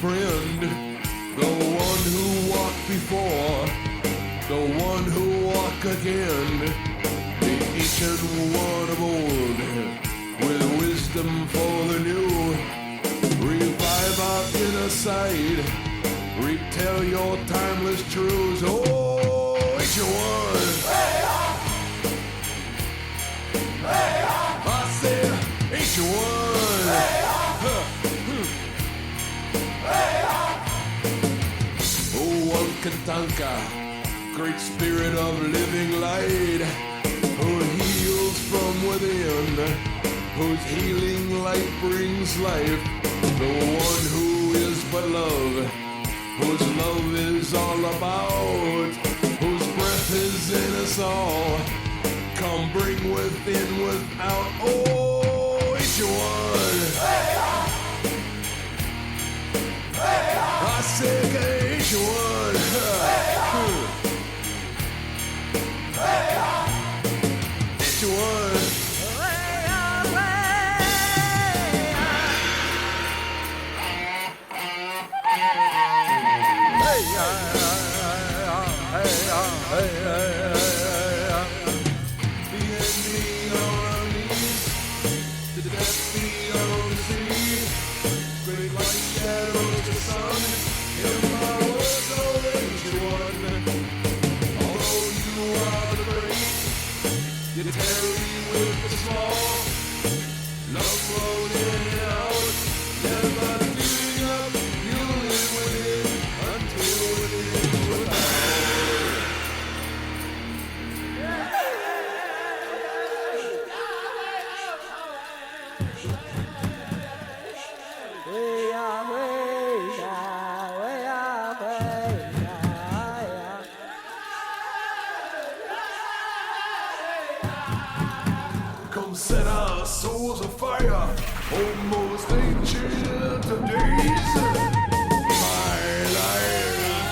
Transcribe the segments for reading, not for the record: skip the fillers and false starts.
friend, the one who walked before, the one who walk again, the ancient one of old, with wisdom for the new. Revive our inner sight, retell your timeless truths. Oh, ancient one. I said, ancient one. Oh, one Kantanka, great spirit of living light, who heals from within, whose healing light brings life. The one who is but love, whose love is all about, whose breath is in us all. Come bring within, without. Oh, ancient one. I said, ancient one. Ancient one. Come set our souls afire, almost ancient of days. My life,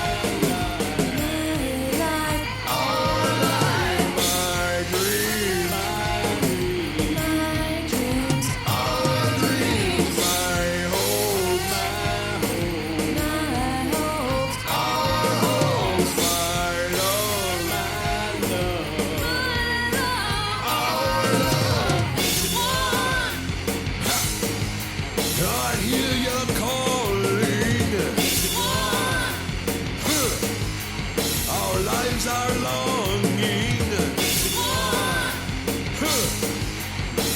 our life, my dreams, our dreams, my hopes, our hopes, my love, our love. I hear you calling. Our lives are longing.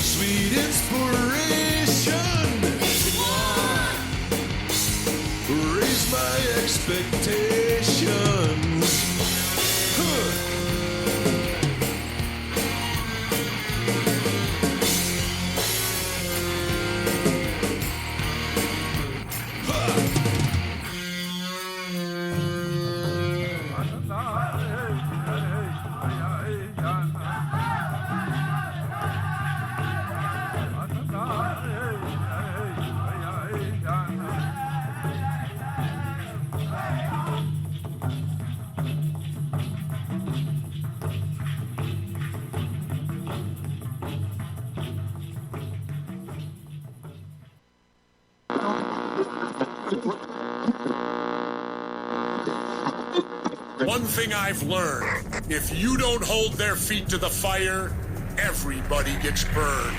Sweet inspiration. Raise my expectations. One thing I've learned, if you don't hold their feet to the fire, everybody gets burned.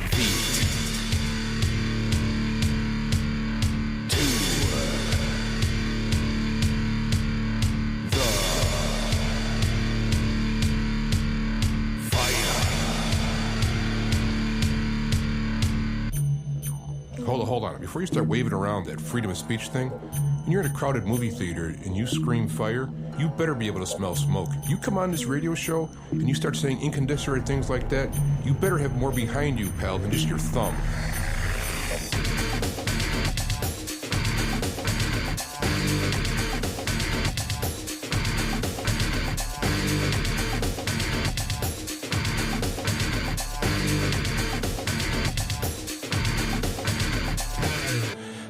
Hold on. Before you start waving around that freedom of speech thing, when you're in a crowded movie theater and you scream fire, you better be able to smell smoke. You come on this radio show and you start saying incandescent things like that, you better have more behind you, pal, than just your thumb.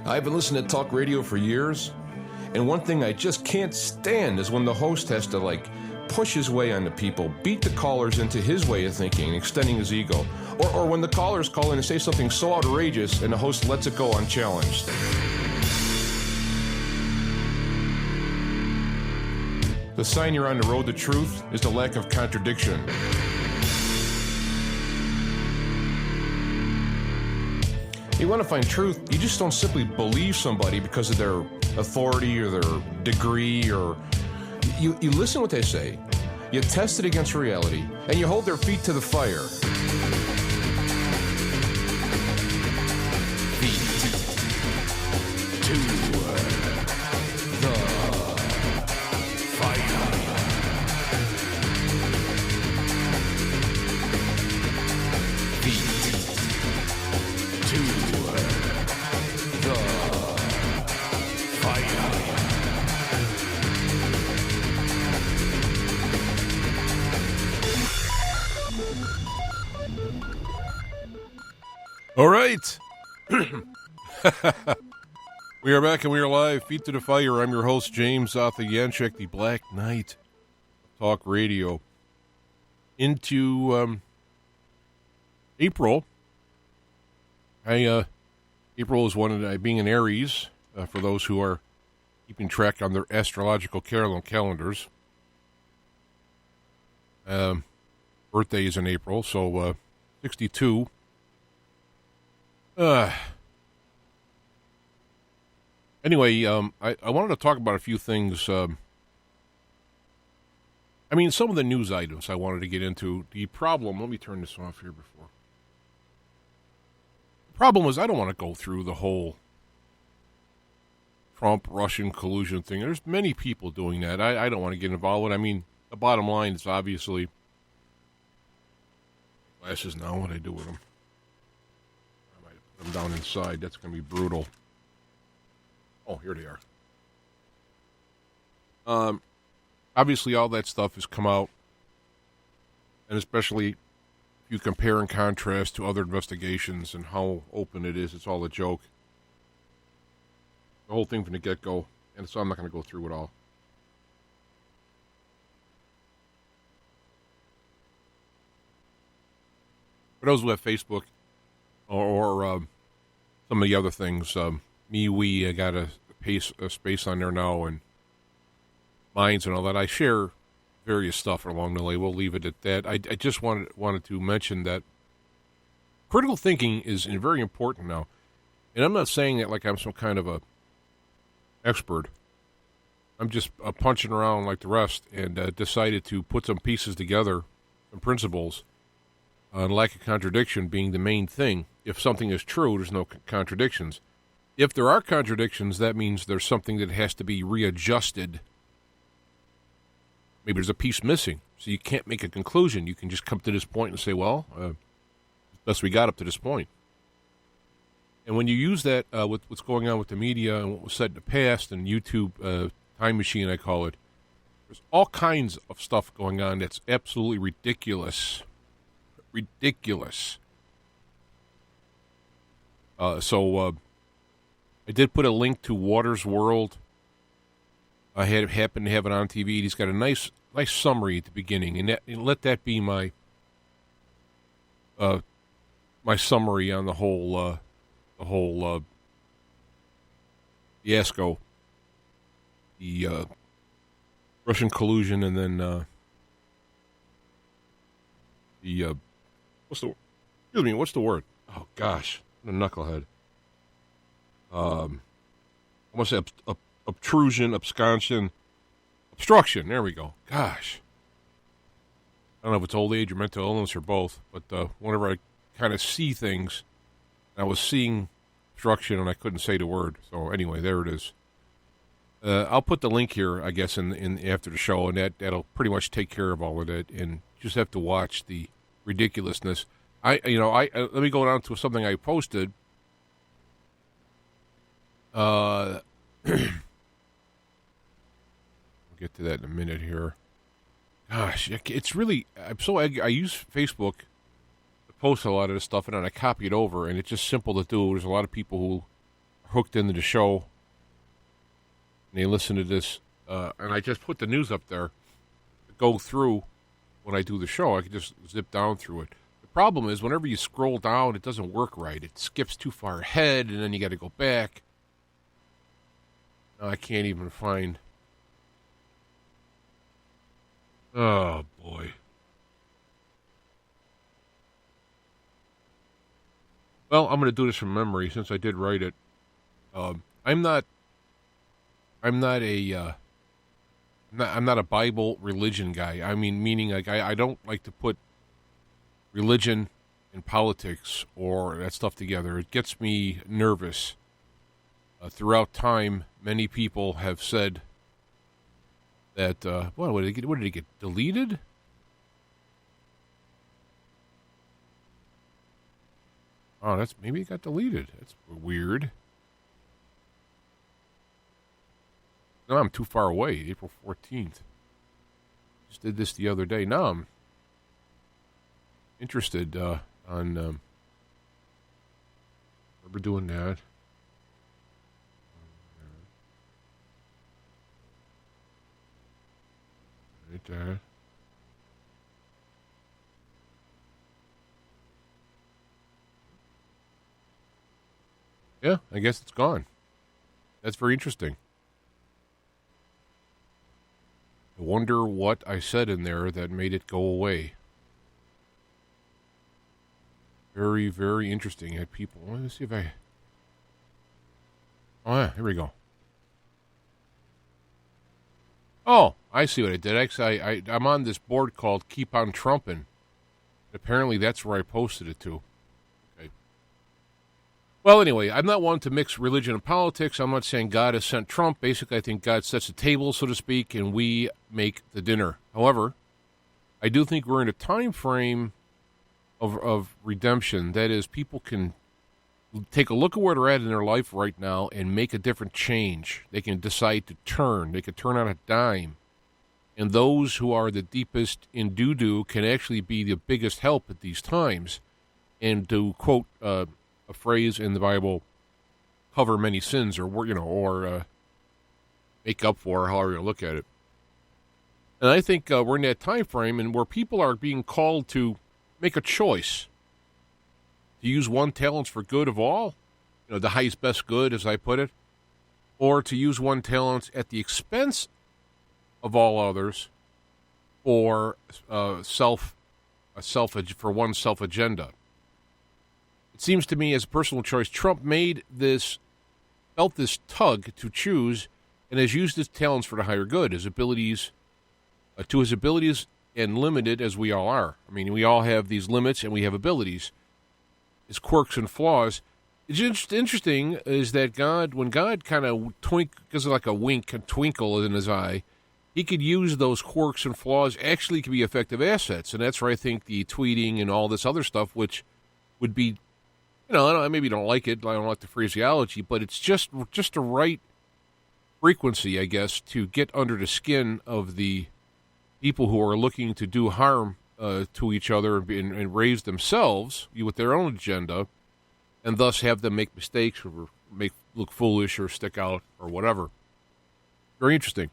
I've been listening to talk radio for years, and one thing I just can't stand is when the host has to, push his way on the people, beat the callers into his way of thinking, extending his ego, or when the callers call in and say something so outrageous and the host lets it go unchallenged. The sign you're on the road to truth is the lack of contradiction. You want to find truth, you just don't simply believe somebody because of their authority or their degree, or you listen to what they say, you test it against reality, and you hold their feet to the fire. Feet to the fire. Feet to the fire. All right. We are back and we are live. Feet to the fire. I'm your host, James Arthur Yanchek, the Black Knight Talk Radio. Into April. April is one of being an Aries, for those who are keeping track on their astrological calendars. Birthday is in April, so 62. Anyway, I wanted to talk about a few things. Some of the news items I wanted to get into. The problem, let me turn this off here before. The problem is I don't want to go through the whole Trump-Russian collusion thing. There's many people doing that. I don't want to get involved with it. I mean, the bottom line is obviously glasses now, what do I do with them? I might put them down inside. That's going to be brutal. Oh, here they are. Obviously, all that stuff has come out, and especially if you compare and contrast to other investigations and how open it is, it's all a joke. The whole thing from the get-go, and so I'm not going to go through it all. For those who have Facebook or some of the other things, I got a space on there now, and Minds and all that. I share various stuff along the way. We'll leave it at that. I just wanted to mention that critical thinking is very important now. And I'm not saying that like I'm some kind of a expert. I'm just punching around like the rest, and decided to put some pieces together, some principles, lack of contradiction being the main thing. If something is true, there's no contradictions. If there are contradictions, that means there's something that has to be readjusted. Maybe there's a piece missing, so you can't make a conclusion. You can just come to this point and say, well, best we got up to this point. And when you use that with what's going on with the media and what was said in the past, and YouTube time machine, I call it, there's all kinds of stuff going on that's absolutely ridiculous. Ridiculous. So I did put a link to Waters World. I happened to have it on TV. He's got a nice summary at the beginning, and let that be my my summary on the whole fiasco, the Russian collusion, and then what's the word? Oh gosh, I'm a knucklehead. I want to say obtrusion, obstruction. There we go. Gosh. I don't know if it's old age or mental illness or both, but whenever I kind of see things, I was seeing obstruction and I couldn't say the word. So anyway, there it is. I'll put the link here, I guess, in after the show, and that'll pretty much take care of all of that. And just have to watch the ridiculousness. Let me go down to something I posted. We'll get to that in a minute here. Gosh, it's really, I use Facebook to post a lot of this stuff, and then I copy it over, and it's just simple to do. There's a lot of people who are hooked into the show, and they listen to this, and I just put the news up there to go through when I do the show. I can just zip down through it. The problem is whenever you scroll down, it doesn't work right. It skips too far ahead, and then you got to go back. Now I can't even find Oh, boy. Well, I'm going to do this from memory since I did write it. I'm not a Bible religion guy. I mean, meaning like I don't like to put religion and politics or that stuff together. It gets me nervous. Throughout time, many people have said that what did it get deleted? Oh, maybe it got deleted. That's weird. No, I'm too far away. April 14th. Just did this the other day. Now I'm interested on. Remember doing that? Right there. Yeah, I guess it's gone. That's very interesting. I wonder what I said in there that made it go away. Very, very interesting. I had people. Let me see if I. Oh, yeah, here we go. Oh, I see what I did. Actually, I'm on this board called Keep on Trumpin'. Apparently, that's where I posted it to. Okay. Well, anyway, I'm not one to mix religion and politics. I'm not saying God has sent Trump. Basically, I think God sets the table, so to speak, and we make the dinner. However, I do think we're in a time frame of redemption. That is, people can take a look at where they're at in their life right now and make a different change. They can decide to turn. They can turn on a dime. And those who are the deepest in doo-doo can actually be the biggest help at these times. And to quote a phrase in the Bible, cover many sins, or make up for, however you look at it. And I think we're in that time frame and where people are being called to make a choice. To use one talent for good of all, the highest best good, as I put it, or to use one talent at the expense of all others for for one's self agenda. It seems to me, as a personal choice, Trump felt this tug to choose, and has used his talents for the higher good, his abilities, and limited as we all are. I mean, we all have these limits, and we have abilities, his quirks and flaws. It's interesting is that when God kind of gives like a wink, a twinkle in his eye, he could use those quirks and flaws actually to be effective assets. And that's where I think the tweeting and all this other stuff, which would be, I maybe don't like it, I don't like the phraseology, but it's just the right frequency, I guess, to get under the skin of the people who are looking to do harm to each other and raise themselves with their own agenda, and thus have them make mistakes or look foolish or stick out or whatever. Very interesting.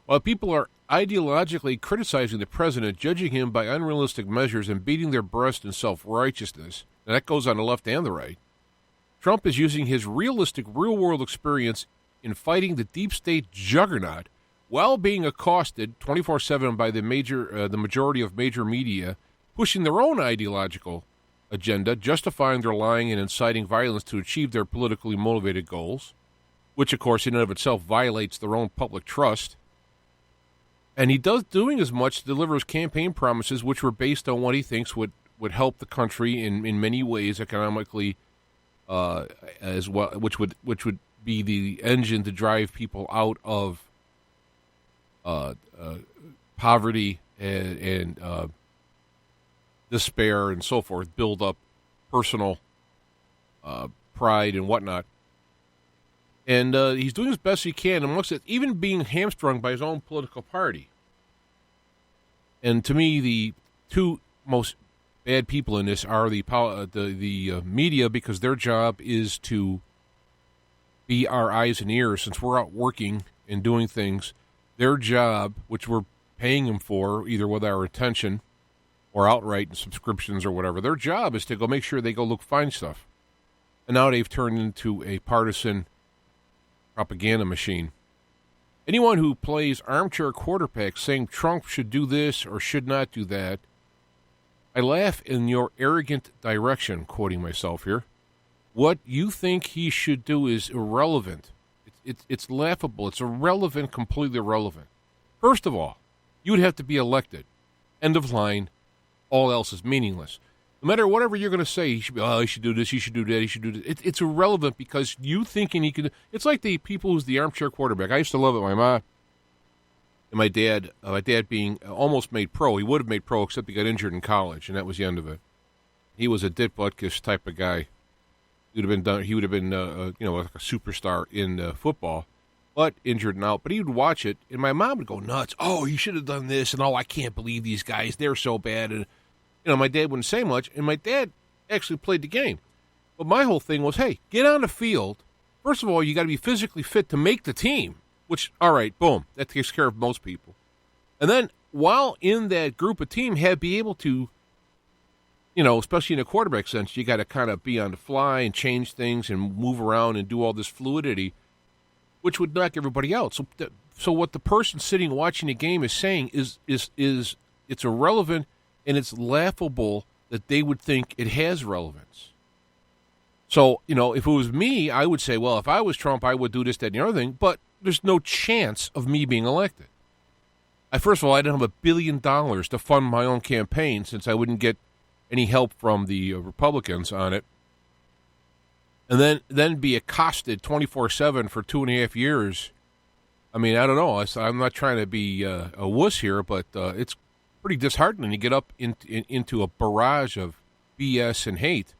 While people are ideologically criticizing the president, judging him by unrealistic measures, and beating their breast in self-righteousness, and that goes on the left and the right, Trump is using his realistic real-world experience in fighting the deep state juggernaut while being accosted 24/7 by the majority of major media, pushing their own ideological agenda, justifying their lying and inciting violence to achieve their politically motivated goals, which, of course, in and of itself violates their own public trust. And he doing as much to deliver his campaign promises, which were based on what he thinks would help the country in many ways economically, as well, which would be the engine to drive people out of poverty and despair and so forth, build up personal pride and whatnot. And he's doing as best he can, amongst it, even being hamstrung by his own political party. And to me, the two most bad people in this are the media, because their job is to be our eyes and ears. Since we're out working and doing things, their job, which we're paying them for, either with our attention or outright in subscriptions or whatever, their job is to go make sure they go find stuff. And now they've turned into a partisan propaganda machine. anyone who plays armchair quarterback saying Trump should do this or should not do that, I laugh in your arrogant direction, quoting myself here. What you think he should do is irrelevant. It's laughable. It's irrelevant, completely irrelevant. First of all, you would have to be elected. End of line. All else is meaningless. No matter whatever you're going to say, he should do this, he should do that, he should do this. It's irrelevant because you thinking he could. It's like the people who's the armchair quarterback. I used to love it. My mom and my dad being almost made pro. He would have made pro except he got injured in college, and that was the end of it. He was a Dit Butkus type of guy. He would have been like a superstar in football, but injured and out. But he would watch it, and my mom would go nuts. Oh, he should have done this, and I can't believe these guys. They're so bad. And my dad wouldn't say much, and my dad actually played the game. But my whole thing was, hey, get on the field. First of all, you got to be physically fit to make the team, which, all right, boom, that takes care of most people. And then while in that group of team, be able to, especially in a quarterback sense, you got to kind of be on the fly and change things and move around and do all this fluidity, which would knock everybody out. So what the person sitting watching the game is saying is it's irrelevant and it's laughable that they would think it has relevance. So, if it was me, I would say, well, if I was Trump, I would do this, that, and the other thing, but there's no chance of me being elected. First of all, I didn't have $1 billion to fund my own campaign since I wouldn't get any help from the Republicans on it. And then be accosted 24/7 for 2.5 years. I mean, I don't know. I'm not trying to be a wuss here, but it's pretty disheartening to get up into a barrage of BS and hate.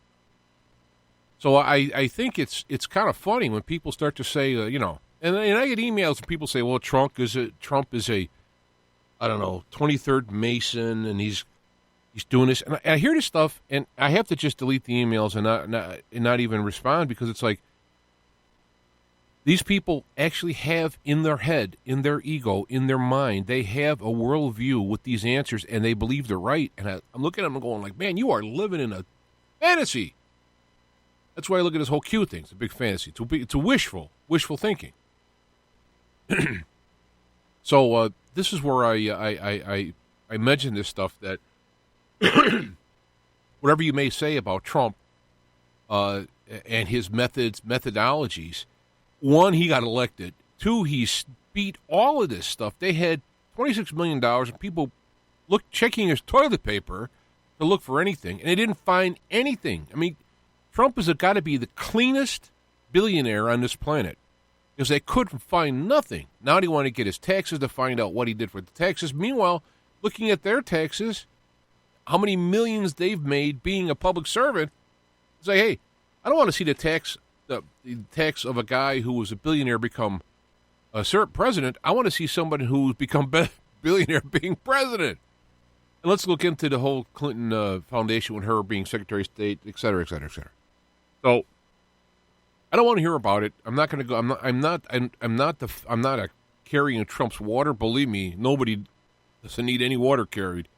So I think it's kind of funny when people start to say, and I get emails and people say, well, Trump is a 23rd Mason, and he's doing this. And I hear this stuff, and I have to just delete the emails and not even respond because it's like these people actually have in their head, in their ego, in their mind, they have a worldview with these answers, and they believe they're right. And I'm looking at them and going like, man, you are living in a fantasy. That's why I look at this whole Q thing. It's a big fantasy. It's a wishful thinking. So this is where I mention this stuff that whatever you may say about Trump and his methodologies, one, he got elected. Two, he beat all of this stuff. They had $26 million and people checking his toilet paper to look for anything, and they didn't find anything. I mean, Trump has got to be the cleanest billionaire on this planet because they couldn't find nothing. Now they want to get his taxes to find out what he did for the taxes. Meanwhile, looking at their taxes, how many millions they've made being a public servant, say, hey, I don't want to see the tax of a guy who was a billionaire become a president. I want to see somebody who's become billionaire being president. And let's look into the whole Clinton Foundation with her being Secretary of State, et cetera, et cetera, et cetera. So I don't want to hear about it. I'm not going to go. I'm not a carrying Trump's water. Believe me, nobody doesn't need any water carried.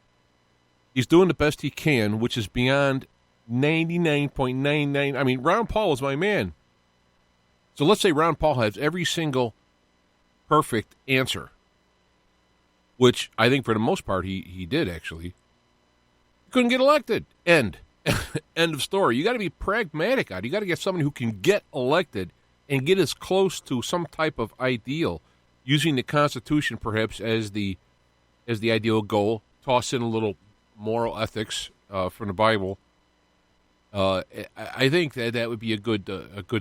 He's doing the best he can, which is beyond 99.99. I mean, Ron Paul is my man. So let's say Ron Paul has every single perfect answer, which I think for the most part he did actually. He couldn't get elected. End of story. You got to be pragmatic. You got to get somebody who can get elected and get as close to some type of ideal, using the Constitution perhaps as the ideal goal. Toss in a little moral ethics from the Bible. I think that would be a good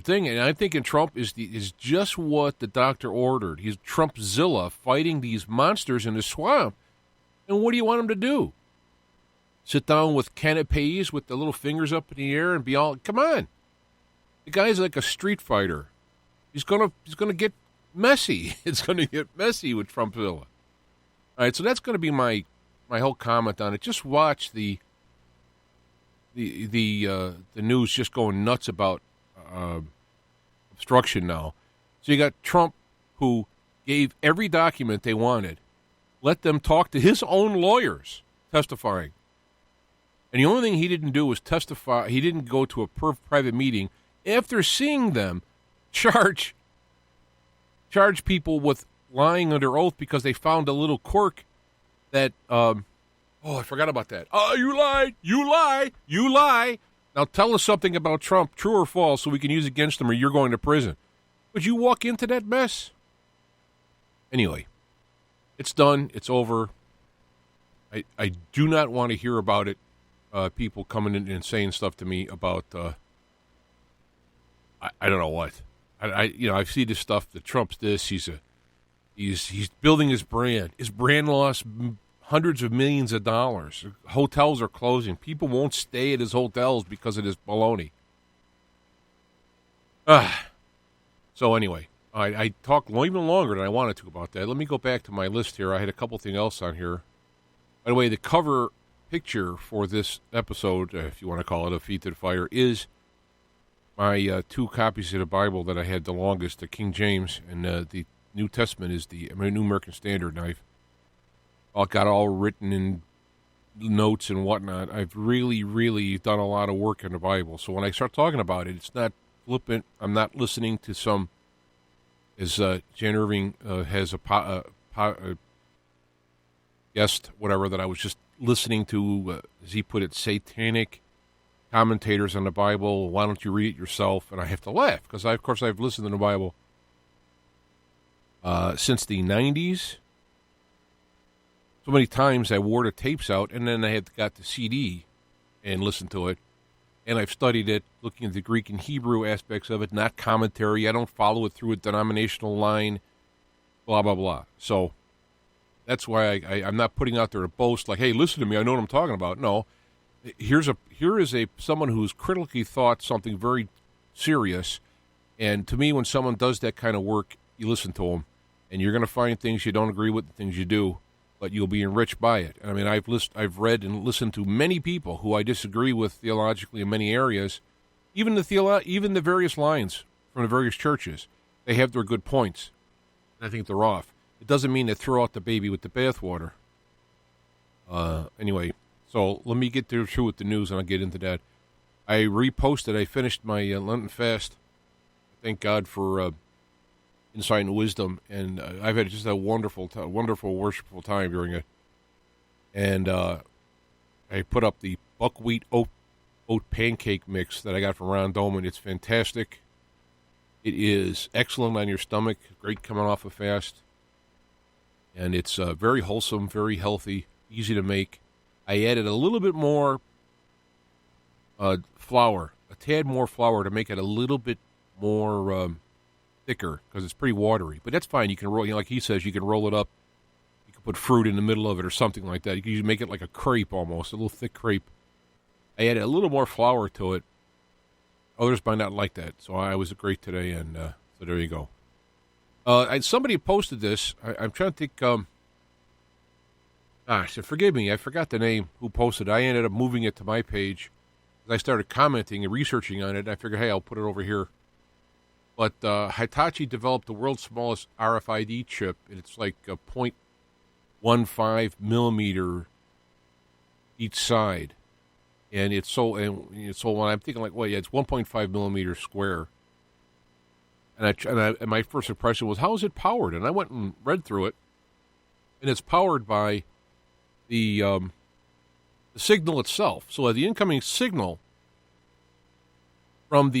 thing, and I think in Trump is just what the doctor ordered. He's Trumpzilla fighting these monsters in the swamp. And what do you want him to do? Sit down with canapes with the little fingers up in the air and be all, come on. The guy's like a street fighter. He's gonna get messy. It's gonna get messy with Trumpzilla. All right, so that's gonna be my whole comment on it. Just watch the news just going nuts about obstruction now. So you got Trump, who gave every document they wanted, let them talk to his own lawyers testifying. And the only thing he didn't do was testify. He didn't go to a private meeting after seeing them charge people with lying under oath because they found a little quirk that, I forgot about that. You lied, you lie, you lie. Now tell us something about Trump, true or false, so we can use it against him or you're going to prison. Would you walk into that mess? Anyway, it's done. It's over. I do not want to hear about it. People coming in and saying stuff to me about, I don't know what. I see this stuff that Trump's this. He's building his brand. His brand lost hundreds of millions of dollars. Hotels are closing. People won't stay at his hotels because of this baloney. So anyway, I talked even longer than I wanted to about that. Let me go back to my list here. I had a couple things else on here. By the way, the cover picture for this episode, if you want to call it a Feet to the Fire, is my 2 copies of the Bible that I had the longest, the King James, and the New Testament is the New American Standard. And I've got all written in notes and whatnot. I've really, really done a lot of work in the Bible. So when I start talking about it, it's not flippant. I'm not listening to some, as Jan Irving has a guest, whatever, that I was just listening to, as he put it, satanic commentators on the Bible. Why don't you read it yourself? And I have to laugh because, of course, I've listened to the Bible since the 90s. So many times I wore the tapes out, and then I got the CD and listened to it. And I've studied it, looking at the Greek and Hebrew aspects of it, not commentary. I don't follow it through a denominational line, blah, blah, blah. So that's why I'm not putting out there a boast like, hey, listen to me, I know what I'm talking about. No, here is someone who's critically thought something very serious. And to me, when someone does that kind of work, you listen to them. And you're going to find things you don't agree with, and things you do, but you'll be enriched by it. I mean, I've read and listened to many people who I disagree with theologically in many areas, even the various lines from the various churches. They have their good points, and I think they're off. It doesn't mean to throw out the baby with the bathwater. Anyway, so let me get through with the news, and I'll get into that. I finished my Lenten fast. Thank God for insight and wisdom, and I've had just a wonderful, worshipful time during it. And I put up the buckwheat oat pancake mix that I got from Ron Dolman. It's fantastic. It is excellent on your stomach, great coming off a fast, and it's very wholesome, very healthy, easy to make. I added a little bit more flour, a tad more flour to make it a little bit more thicker because it's pretty watery, but that's fine. You can roll, like he says, you can roll it up. You can put fruit in the middle of it or something like that. You can make it like a crepe almost, a little thick crepe. I added a little more flour to it. Others might not like that, so I was great today, and so there you go. And somebody posted this. I'm trying to think. Forgive me, I forgot the name who posted it. I ended up moving it to my page. I started commenting and researching on it. I figured, hey, I'll put it over here. But Hitachi developed the world's smallest RFID chip, and it's like a 0.15 millimeter each side. And when I'm thinking like, well, yeah, it's 1.5 millimeters square. And my first impression was, how is it powered? And I went and read through it, and it's powered by the signal itself. So the incoming signal from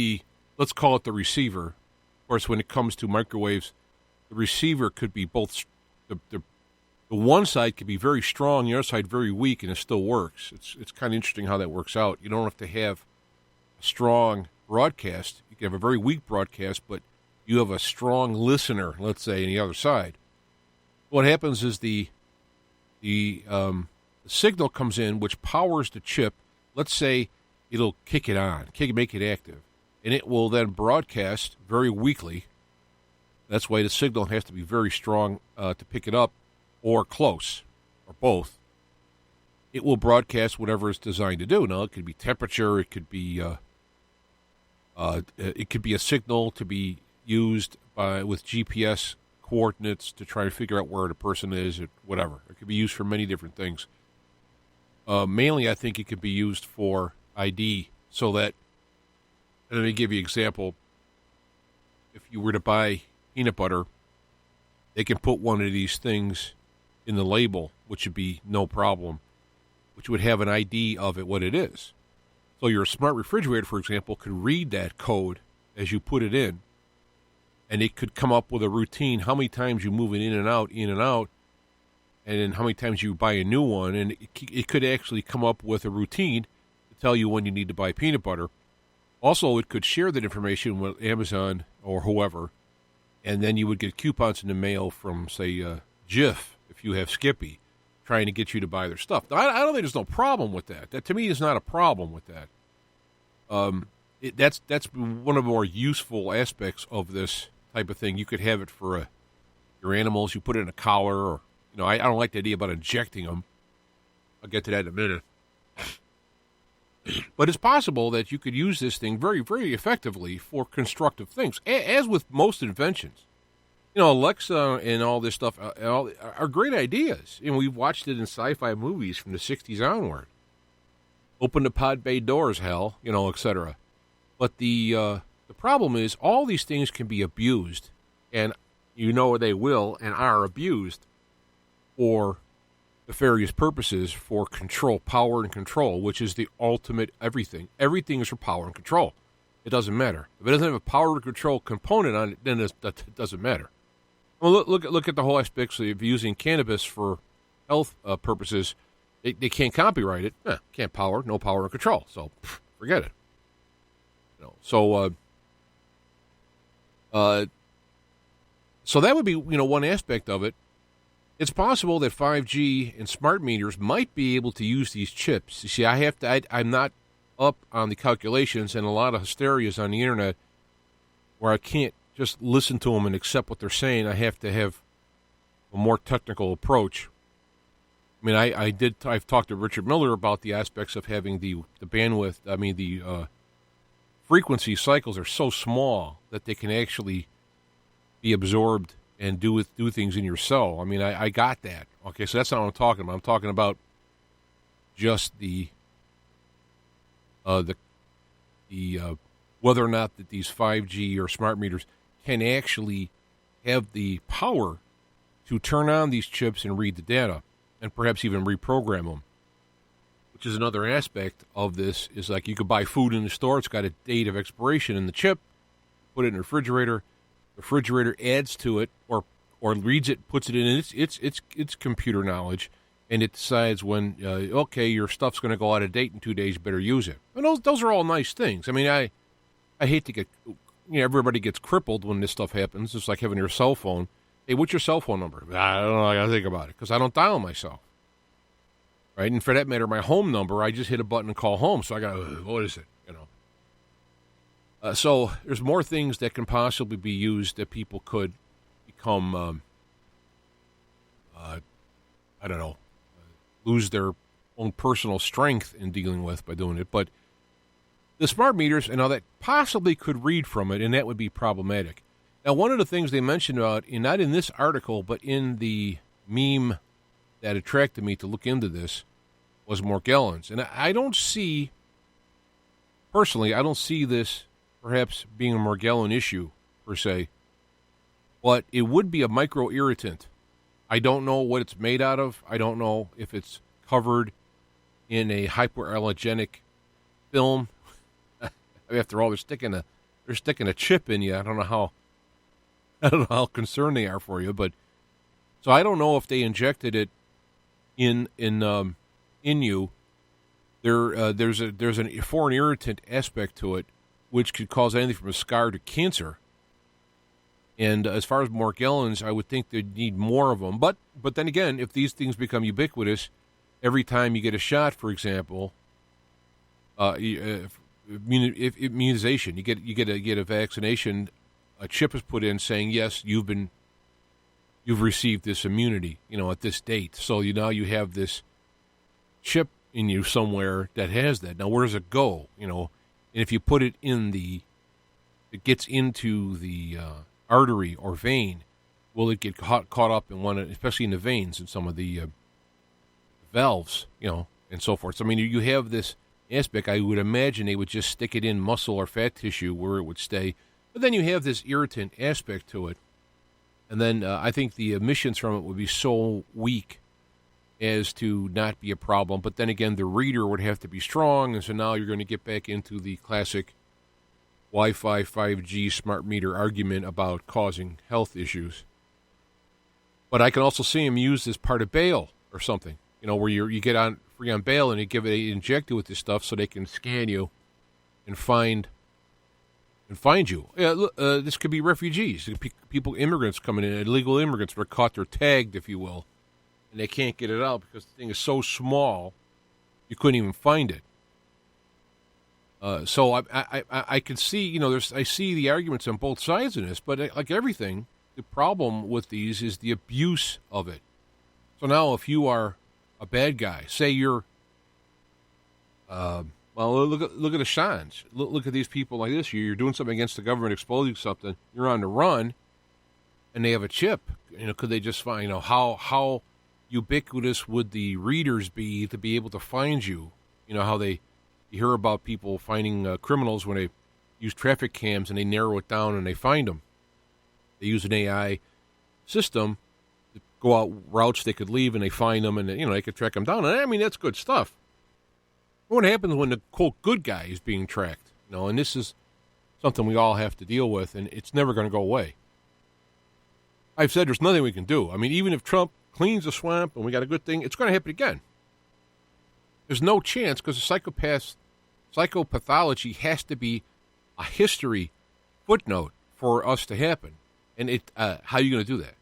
let's call it the receiver. Of course, when it comes to microwaves, the receiver could be both. The one side could be very strong, the other side very weak, and it still works. It's kind of interesting how that works out. You don't have to have a strong broadcast. You can have a very weak broadcast, but you have a strong listener, let's say, on the other side. What happens is the signal comes in, which powers the chip. Let's say it'll kick it on, make it active, and it will then broadcast very weakly. That's why the signal has to be very strong to pick it up, or close, or both. It will broadcast whatever it's designed to do. Now, it could be temperature, it could be a signal to be used with GPS coordinates to try to figure out where the person is, or whatever. It could be used for many different things. Mainly, I think it could be used for ID, so that, and let me give you an example. If you were to buy peanut butter, they can put one of these things in the label, which would be no problem, which would have an ID of it, what it is. So your smart refrigerator, for example, could read that code as you put it in, and it could come up with a routine, how many times you move it in and out, and then how many times you buy a new one, and it could actually come up with a routine to tell you when you need to buy peanut butter. Also, it could share that information with Amazon or whoever, and then you would get coupons in the mail from, say, Jif, if you have Skippy, trying to get you to buy their stuff. Now, I don't think there's no problem with that. That, to me, is not a problem with that. That's one of the more useful aspects of this type of thing. You could have it for your animals. You put it in a collar, or I don't like the idea about injecting them. I'll get to that in a minute. But it's possible that you could use this thing very, very effectively for constructive things, as with most inventions. Alexa and all this stuff are great ideas. We've watched it in sci-fi movies from the 60s onward. Open the pod bay doors, hell, etc. But the problem is all these things can be abused, and they will and are abused for nefarious purposes, for control, power and control, which is the ultimate everything. Everything is for power and control. It doesn't matter. If it doesn't have a power and control component on it, then it doesn't matter. Well, look at the whole aspects of using cannabis for health purposes. They can't copyright it. Can't no power and control. So forget it. So that would be one aspect of it. It's possible that 5G and smart meters might be able to use these chips. You see, I'm not up on the calculations, and a lot of hysterias on the internet where I can't just listen to them and accept what they're saying. I have to have a more technical approach. I mean, I've talked to Richard Miller about the aspects of having the bandwidth. I mean, the frequency cycles are so small that they can actually be absorbed and do things in your cell. I mean, I got that. Okay, so that's not what I'm talking about. I'm talking about just the whether or not that these 5G or smart meters can actually have the power to turn on these chips and read the data, and perhaps even reprogram them. Which is another aspect of this. Is like you could buy food in the store. It's got a date of expiration in the chip. Put it in the refrigerator. The refrigerator adds to it, or reads it, puts it in its computer knowledge, and it decides when your stuff's going to go out of date in 2 days. You better use it. And those are all nice things. I mean, I hate to get everybody gets crippled when this stuff happens. It's like having your cell phone. Hey, what's your cell phone number? I don't know. I got to think about it because I don't dial myself. Right, and for that matter, my home number, I just hit a button and call home. So I got, what is it? So there's more things that can possibly be used that people could become, lose their own personal strength in dealing with by doing it. But the smart meters and all that possibly could read from it, and that would be problematic. Now, one of the things they mentioned about, not in this article, but in the meme that attracted me to look into this, was Morgellons. And I don't see this perhaps being a Morgellon issue, per se, but it would be a microirritant. I don't know what it's made out of. I don't know if it's covered in a hypoallergenic film. After all, they're sticking a chip in you. I don't know how concerned they are for you, but so I don't know if they injected it in you. There's a foreign irritant aspect to it, which could cause anything from a scar to cancer. And as far as Morgellons, I would think they'd need more of them. But then again, if these things become ubiquitous, every time you get a shot, for example, immunization, you get a vaccination, a chip is put in saying yes, you've received this immunity, at this date. So now you have this chip in you somewhere that has that. Now where does it go? And if you put it it gets into the artery or vein, will it get caught up in one, especially in the veins and some of the valves, and so forth. So, I mean, you have this aspect. I would imagine they would just stick it in muscle or fat tissue where it would stay. But then you have this irritant aspect to it. And then I think the emissions from it would be so weak as to not be a problem. But then again, the reader would have to be strong, and so now you're going to get back into the classic Wi-Fi 5G smart meter argument about causing health issues. But I can also see them used as part of bail or something, where you get on free on bail and they inject you with this stuff so they can scan you and find you. Yeah, this could be refugees, immigrants coming in, illegal immigrants that are caught, they're tagged, if you will, and they can't get it out because the thing is so small you couldn't even find it. So I can see, I see the arguments on both sides of this, but like everything, the problem with these is the abuse of it. So now if you are a bad guy, say you're, look at the Shans. Look at these people like this. You're doing something against the government, exposing something. You're on the run, and they have a chip. Could they just find, how ubiquitous would the readers be to be able to find you? How you hear about people finding criminals when they use traffic cams and they narrow it down and they find them. They use an AI system to go out routes they could leave and they find them and, they could track them down. And I mean, that's good stuff. What happens when the, quote, good guy is being tracked? And this is something we all have to deal with, and it's never going to go away. I've said there's nothing we can do. I mean, even if Trump cleans the swamp and we got a good thing, it's going to happen again. There's no chance because psychopathology has to be a history footnote for us to happen. And how are you going to do that?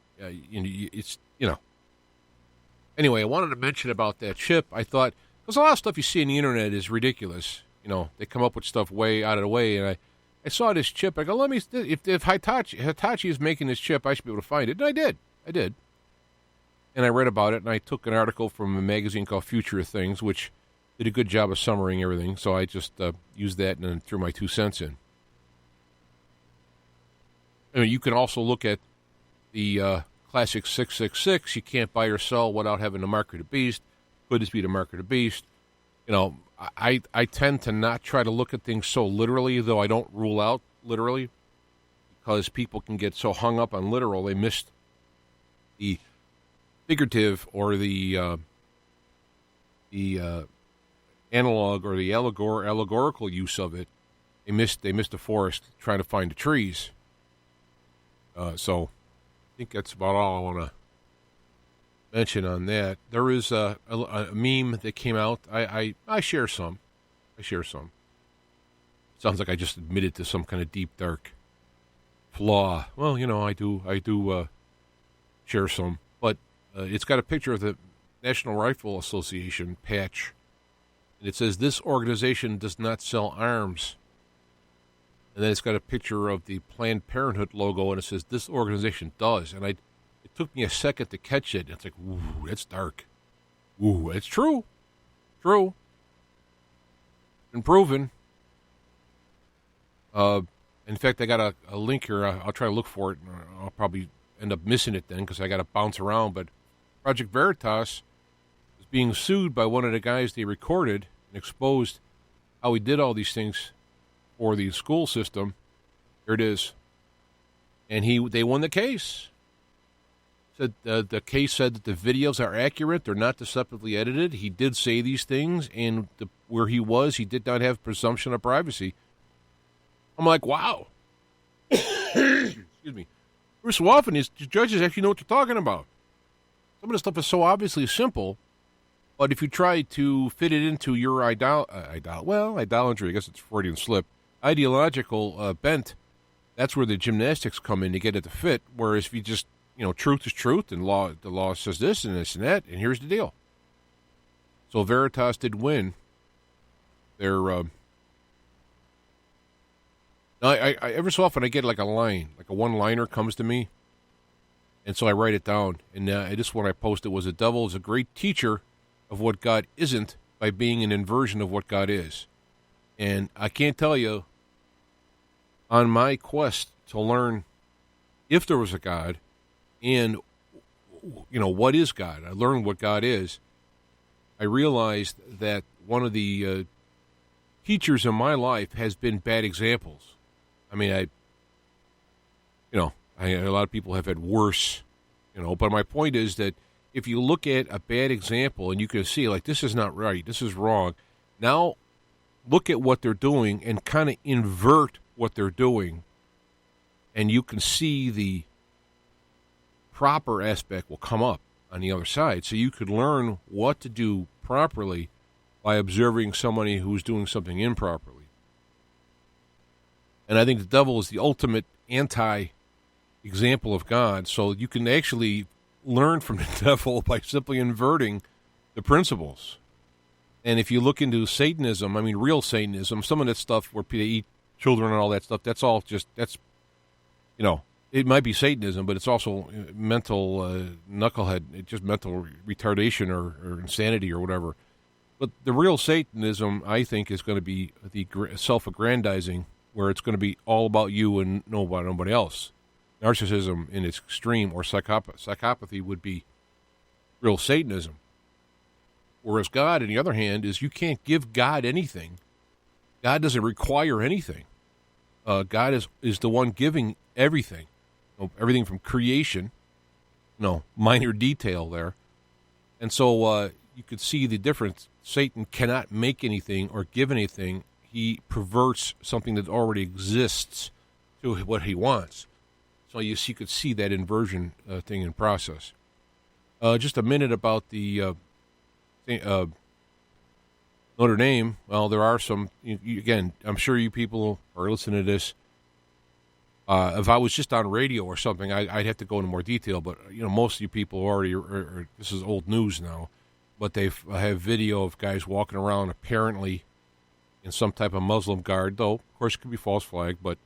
Anyway, I wanted to mention about that chip. I thought, because a lot of stuff you see on the internet is ridiculous. They come up with stuff way out of the way. And I saw this chip. I go, if Hitachi is making this chip, I should be able to find it. And I did. And I read about it, and I took an article from a magazine called Future of Things, which did a good job of summarizing everything. So I just used that and then threw my 2 cents in. You can also look at the classic 666. You can't buy or sell without having the mark of the beast. Could this be the mark of the beast? I tend to not try to look at things so literally, though I don't rule out literally, because people can get so hung up on literal they miss the figurative or the analog or the allegorical use of it. They missed the forest trying to find the trees. So I think that's about all I want to mention on that. There is a meme that came out. I share some. Sounds like I just admitted to some kind of deep, dark flaw. Well, I do share some. But it's got a picture of the National Rifle Association patch. And it says, "This organization does not sell arms." And then it's got a picture of the Planned Parenthood logo, and it says, "This organization does." And it took me a second to catch it. It's like, ooh, that's dark. Ooh, it's true. True. Been proven. In fact, I got a link here. I'll try to look for it. I'll probably end up missing it then because I got to bounce around. But Project Veritas is being sued by one of the guys they recorded and exposed how he did all these things for the school system. Here it is. And they won the case. Said the case said that the videos are accurate. They're not deceptively edited. He did say these things, and where he was, he did not have presumption of privacy. I'm like, wow. Excuse me. So often, these judges actually know what they're talking about. Some of the stuff is so obviously simple, but if you try to fit it into your idolatry, I guess it's Freudian slip, ideological bent, that's where the gymnastics come in to get it to fit. Whereas if you just, truth is truth, and the law says this and this and that, and here's the deal. So Veritas did win. They're I every so often I get like a line, like a one-liner comes to me, and so I write it down. And this one I posted was, "The devil is a great teacher of what God isn't by being an inversion of what God is." And I can't tell you, on my quest to learn if there was a God and, what is God, I learned what God is. I realized that one of the teachers in my life has been bad examples. I mean, A lot of people have had worse, But my point is that if you look at a bad example and you can see, like, this is not right, this is wrong, now look at what they're doing and kind of invert what they're doing, and you can see the proper aspect will come up on the other side. So you could learn what to do properly by observing somebody who's doing something improperly. And I think the devil is the ultimate anti-example of God. So you can actually learn from the devil by simply inverting the principles. And if you look into Satanism, I mean real Satanism, some of that stuff where they eat children and all that stuff, that's it might be Satanism, but it's also mental knucklehead, just mental retardation or insanity or whatever. But the real Satanism, I think, is going to be the self-aggrandizing, where it's going to be all about you and nobody else. Narcissism in its extreme, or psychopathy, would be real Satanism. Whereas God, on the other hand, is you can't give God anything. God doesn't require anything. God is the one giving everything. Everything from creation, minor detail there. And so you could see the difference. Satan cannot make anything or give anything. He perverts something that already exists to what he wants. So you could see that inversion thing in process. Just a minute about the Notre Dame. Well, there are some, again, I'm sure you people are listening to this. If I was just on radio or something, I'd have to go into more detail. But most of you people already this is old news now. But they have video of guys walking around apparently in some type of Muslim guard, though of course it could be false flag. But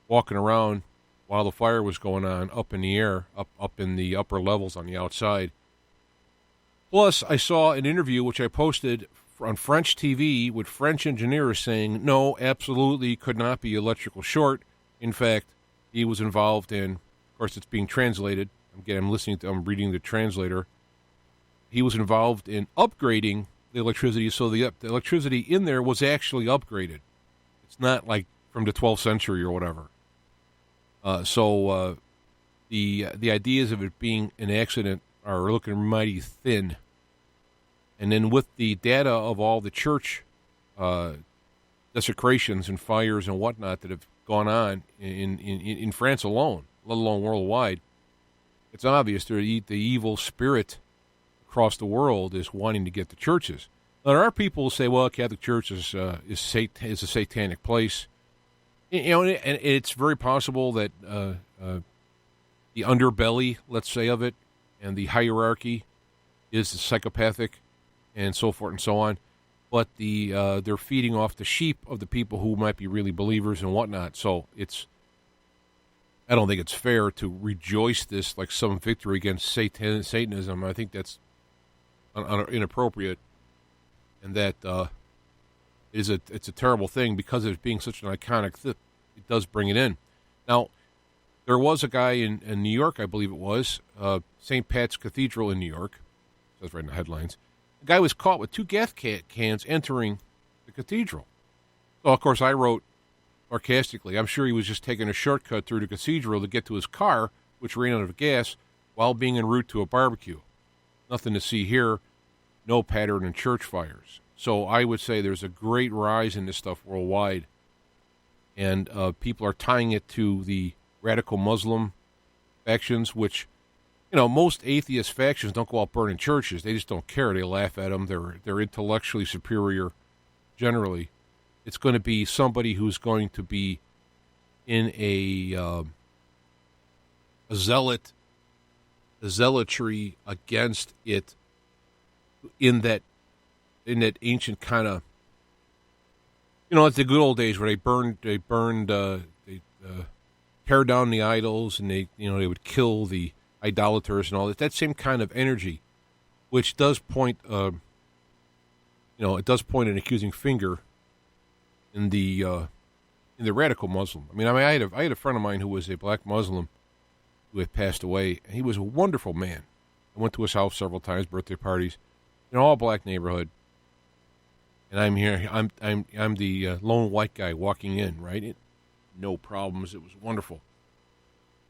walking around while the fire was going on, up in the air, up in the upper levels on the outside. Plus, I saw an interview which I posted on French TV with French engineers saying, no, absolutely could not be electrical short. In fact, he was involved in, of course, it's being translated. I'm reading the translator. He was involved in upgrading the electricity, so the electricity in there was actually upgraded. It's not like from the 12th century or whatever. So the ideas of it being an accident are looking mighty thin. And then with the data of all the church desecrations and fires and whatnot that have gone on in France alone, let alone worldwide, it's obvious the evil spirit across the world is wanting to get the churches. Now, there are people who say, well, Catholic Church is a satanic place. And it's very possible that the underbelly, let's say, of it, and the hierarchy is the psychopathic and so forth and so on. But they're feeding off the sheep of the people who might be really believers and whatnot. So I don't think it's fair to rejoice this like some victory against Satanism. I think that's inappropriate, and that it's a terrible thing because of it being such an iconic thing. It does bring it in. Now, there was a guy in New York, I believe it was, St. Pat's Cathedral in New York. It says right in the headlines. The guy was caught with 2 gas cans entering the cathedral. So, of course, I wrote sarcastically, I'm sure he was just taking a shortcut through the cathedral to get to his car, which ran out of gas, while being en route to a barbecue. Nothing to see here, no pattern in church fires. So I would say there's a great rise in this stuff worldwide, and people are tying it to the radical Muslim factions, which, most atheist factions don't go out burning churches. They just don't care. They laugh at them. They're intellectually superior generally. It's going to be somebody who's going to be in a zealotry against it in that ancient kind of, it's the good old days where they tear down the idols, and they would kill the idolaters and all that. That same kind of energy, which does point, it does point an accusing finger in the radical Muslim. I had a friend of mine who was a black Muslim who had passed away, and he was a wonderful man. I went to his house several times, birthday parties, all black neighborhood. And I'm here. I'm the lone white guy walking in, right? No problems. It was wonderful.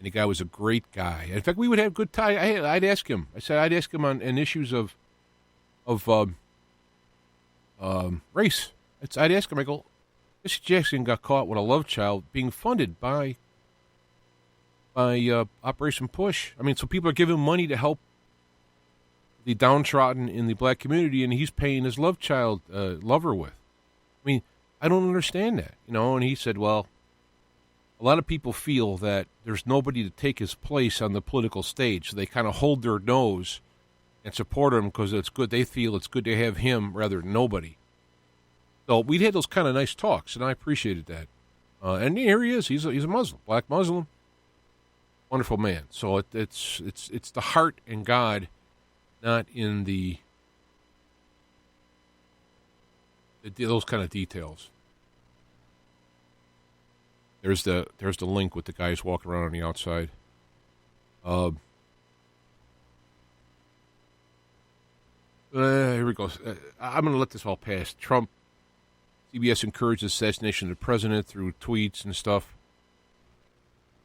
And the guy was a great guy. In fact, we would have good time. I'd ask him. I'd ask him on issues of race. I'd ask him. I go, Jesse Jackson got caught with a love child being funded by Operation Push. I mean, so people are giving money to help the downtrodden in the black community, and he's paying his love child lover with. I mean, I don't understand that, And he said, well, a lot of people feel that there's nobody to take his place on the political stage, so they kind of hold their nose and support him because it's good. They feel it's good to have him rather than nobody. So we'd had those kind of nice talks, and I appreciated that. And here he is. He's a Muslim, black Muslim, wonderful man. So it's the heart and God, not in those kind of details. There's the link with the guys walking around on the outside. Here we go. I'm going to let this all pass. Trump, CBS encouraged assassination of the president through tweets and stuff.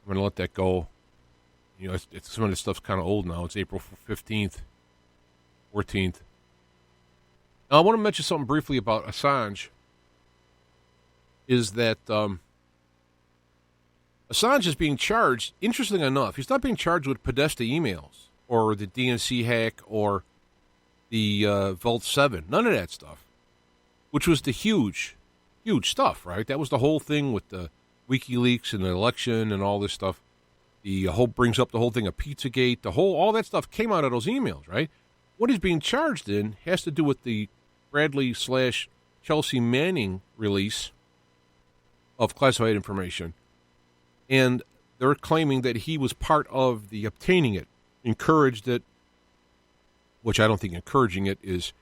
I'm going to let that go. Some of this stuff's kind of old now. It's April 15th, 14th. Now, I want to mention something briefly about Assange. Is that Assange is being charged, interestingly enough, he's not being charged with Podesta emails or the DNC hack or the Vault 7, none of that stuff, which was the huge stuff, right? That was the whole thing with the WikiLeaks and the election and all this stuff. The whole brings up the whole thing of Pizzagate, all that stuff came out of those emails, right? What he's being charged in has to do with the Bradley/Chelsea Manning release of classified information. And they're claiming that he was part of the obtaining it, encouraged it, which I don't think encouraging it is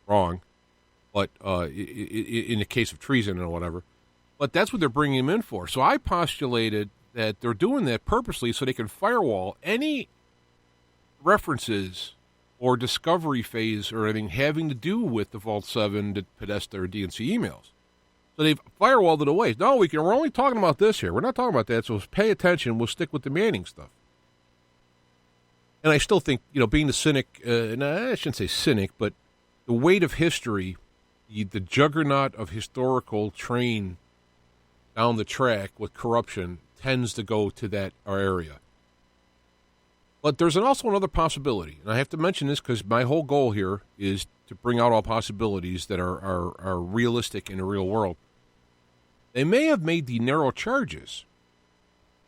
wrong, but in the case of treason or whatever. But that's what they're bringing him in for. So I postulated that they're doing that purposely so they can firewall any references or discovery phase or anything having to do with the Vault 7, the Podesta, or DNC emails. So they've firewalled it away. No, we're only talking about this here. We're not talking about that, so pay attention. We'll stick with the Manning stuff. And I still think, being the cynic, I shouldn't say cynic, but the weight of history, the juggernaut of historical train down the track with corruption tends to go to that area. But there's also another possibility, and I have to mention this because my whole goal here is to bring out all possibilities that are realistic in the real world. They may have made the narrow charges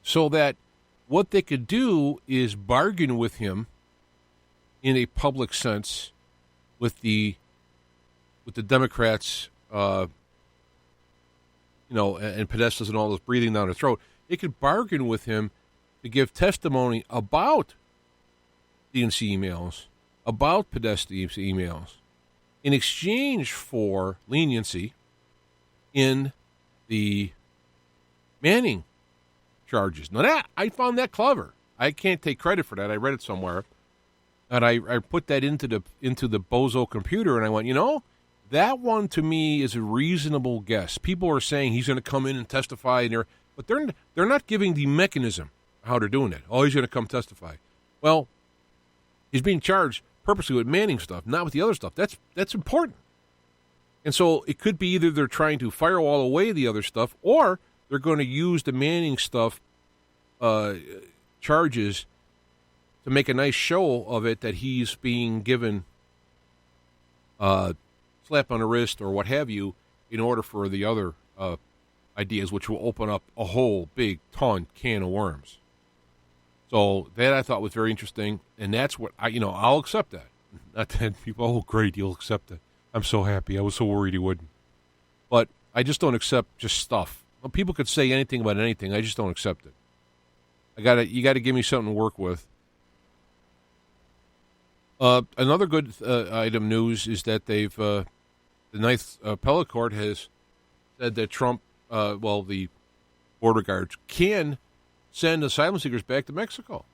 so that what they could do is bargain with him in a public sense with the Democrats, and Podesta's and all this breathing down their throat. They could bargain with him to give testimony about DNC emails, about Podesta emails, in exchange for leniency in the Manning charges. Now I found that clever. I can't take credit for that. I read it somewhere, and I put that into the bozo computer, and I went, that one to me is a reasonable guess. People are saying he's going to come in and testify, but they're not giving the mechanism how they're doing it. Oh, he's going to come testify. Well, he's being charged purposely with Manning stuff, not with the other stuff. That's important. And so it could be either they're trying to firewall away the other stuff, or they're going to use the Manning stuff charges to make a nice show of it that he's being given slap on the wrist or what have you in order for the other ideas, which will open up a whole big can of worms. So that I thought was very interesting, and that's what I'll accept that. Not that people, oh great, you'll accept it. I'm so happy. I was so worried he wouldn't. But I just don't accept just stuff. Well, people could say anything about anything. I just don't accept it. You got to give me something to work with. Another good item news is that they've the Ninth Appellate Court has said that Trump, the border guards can send asylum seekers back to Mexico.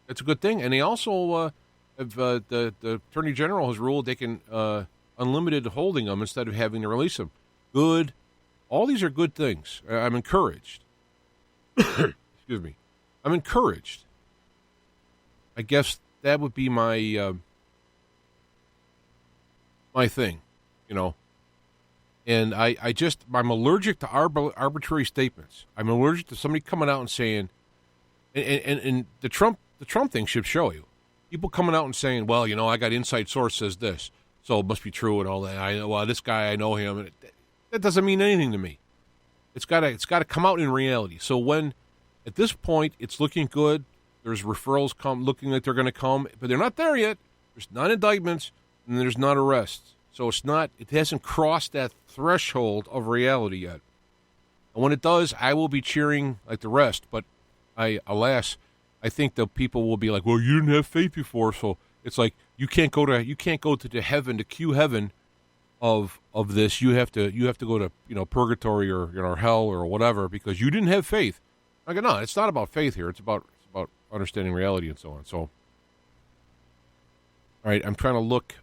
That's a good thing. And they also the Attorney General has ruled they can unlimited holding them instead of having to release them. Good. All these are good things. I'm encouraged. Excuse Excuse me. I'm encouraged. I guess that would be my my thing, you know. And I'm allergic to arbitrary statements. I'm allergic to somebody coming out and saying, and the Trump thing should show you. People coming out and saying, well, you know, I got inside source says this, so it must be true and all that. Well, this guy, I know him. That doesn't mean anything to me. It's got to come out in reality. So when, at this point, it's looking good, there's referrals looking like they're going to come, but they're not there yet. There's not indictments, and there's not arrests. So it hasn't crossed that threshold of reality yet. And when it does, I will be cheering like the rest. But alas, I think the people will be like, well, you didn't have faith before, so it's like you can't go to the heaven, the Q heaven of this. You have to go to, you know, purgatory or, you know, hell or whatever because you didn't have faith. I go, no, it's not about faith here. It's about understanding reality and so on. So, all right, I'm trying to look.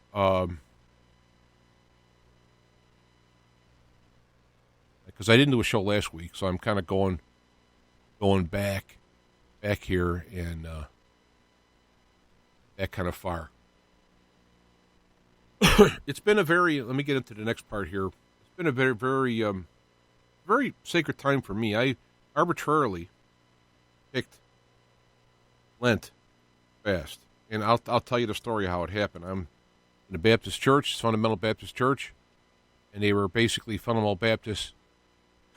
Because I didn't do a show last week, so I'm kind of going back here and that kind of far. It's been a very, let me get into the next part here. It's been a very, very, very sacred time for me. I arbitrarily picked Lent fast, and I'll tell you the story of how it happened. I'm in a Baptist church, Fundamental Baptist Church, and they were basically fundamental Baptists.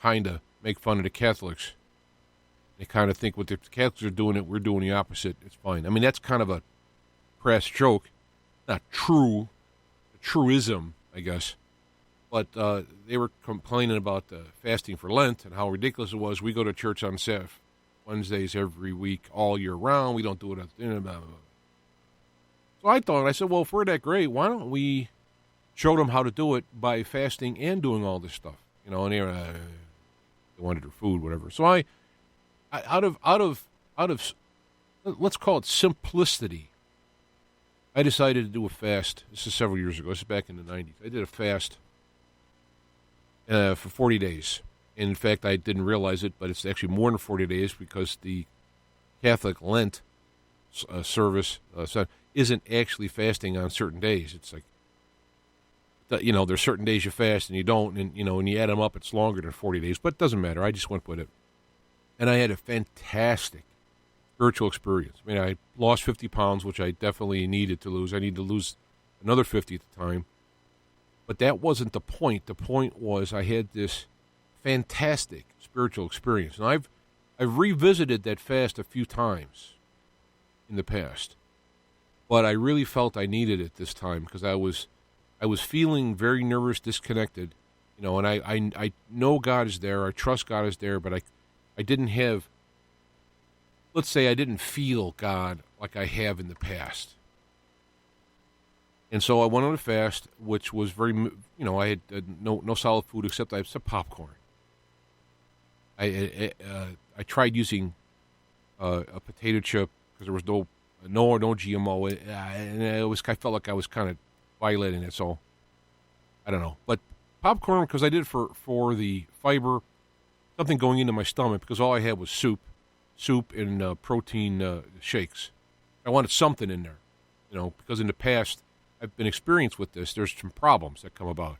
Kind of make fun of the Catholics. They kind of think what the Catholics are doing, we're doing the opposite. It's fine. I mean, that's kind of a crass joke. Not true. A truism, I guess. But they were complaining about fasting for Lent and how ridiculous it was. We go to church on Wednesdays every week, all year round. We don't do it at the end. So I said, well, if we're that great, why don't we show them how to do it by fasting and doing all this stuff? You know, and they wanted their food, whatever. So I out of let's call it simplicity, I decided to do a fast. This is several years ago. This is back in the 90s. I did a fast for 40 days. And in fact, I didn't realize it, but it's actually more than 40 days because the Catholic Lent service isn't actually fasting on certain days. It's like, you know, there's certain days you fast and you don't, and, you know, when you add them up, it's longer than 40 days, but it doesn't matter. I just went with it. And I had a fantastic spiritual experience. I mean, I lost 50 pounds, which I definitely needed to lose. I need to lose another 50 at the time. But that wasn't the point. The point was I had this fantastic spiritual experience. And I've revisited that fast a few times in the past. But I really felt I needed it this time because I was feeling very nervous, disconnected, you know, and I know God is there. I trust God is there, but I didn't have, let's say I didn't feel God like I have in the past. And so I went on a fast, which was very, you know, I had no solid food except I had some popcorn. I tried using a potato chip because there was no GMO, and I felt like I was kind of violating it, so I don't know. But popcorn, because I did it for the fiber, something going into my stomach, because all I had was soup and protein shakes. I wanted something in there, you know, because in the past I've been experienced with this. There's some problems that come about.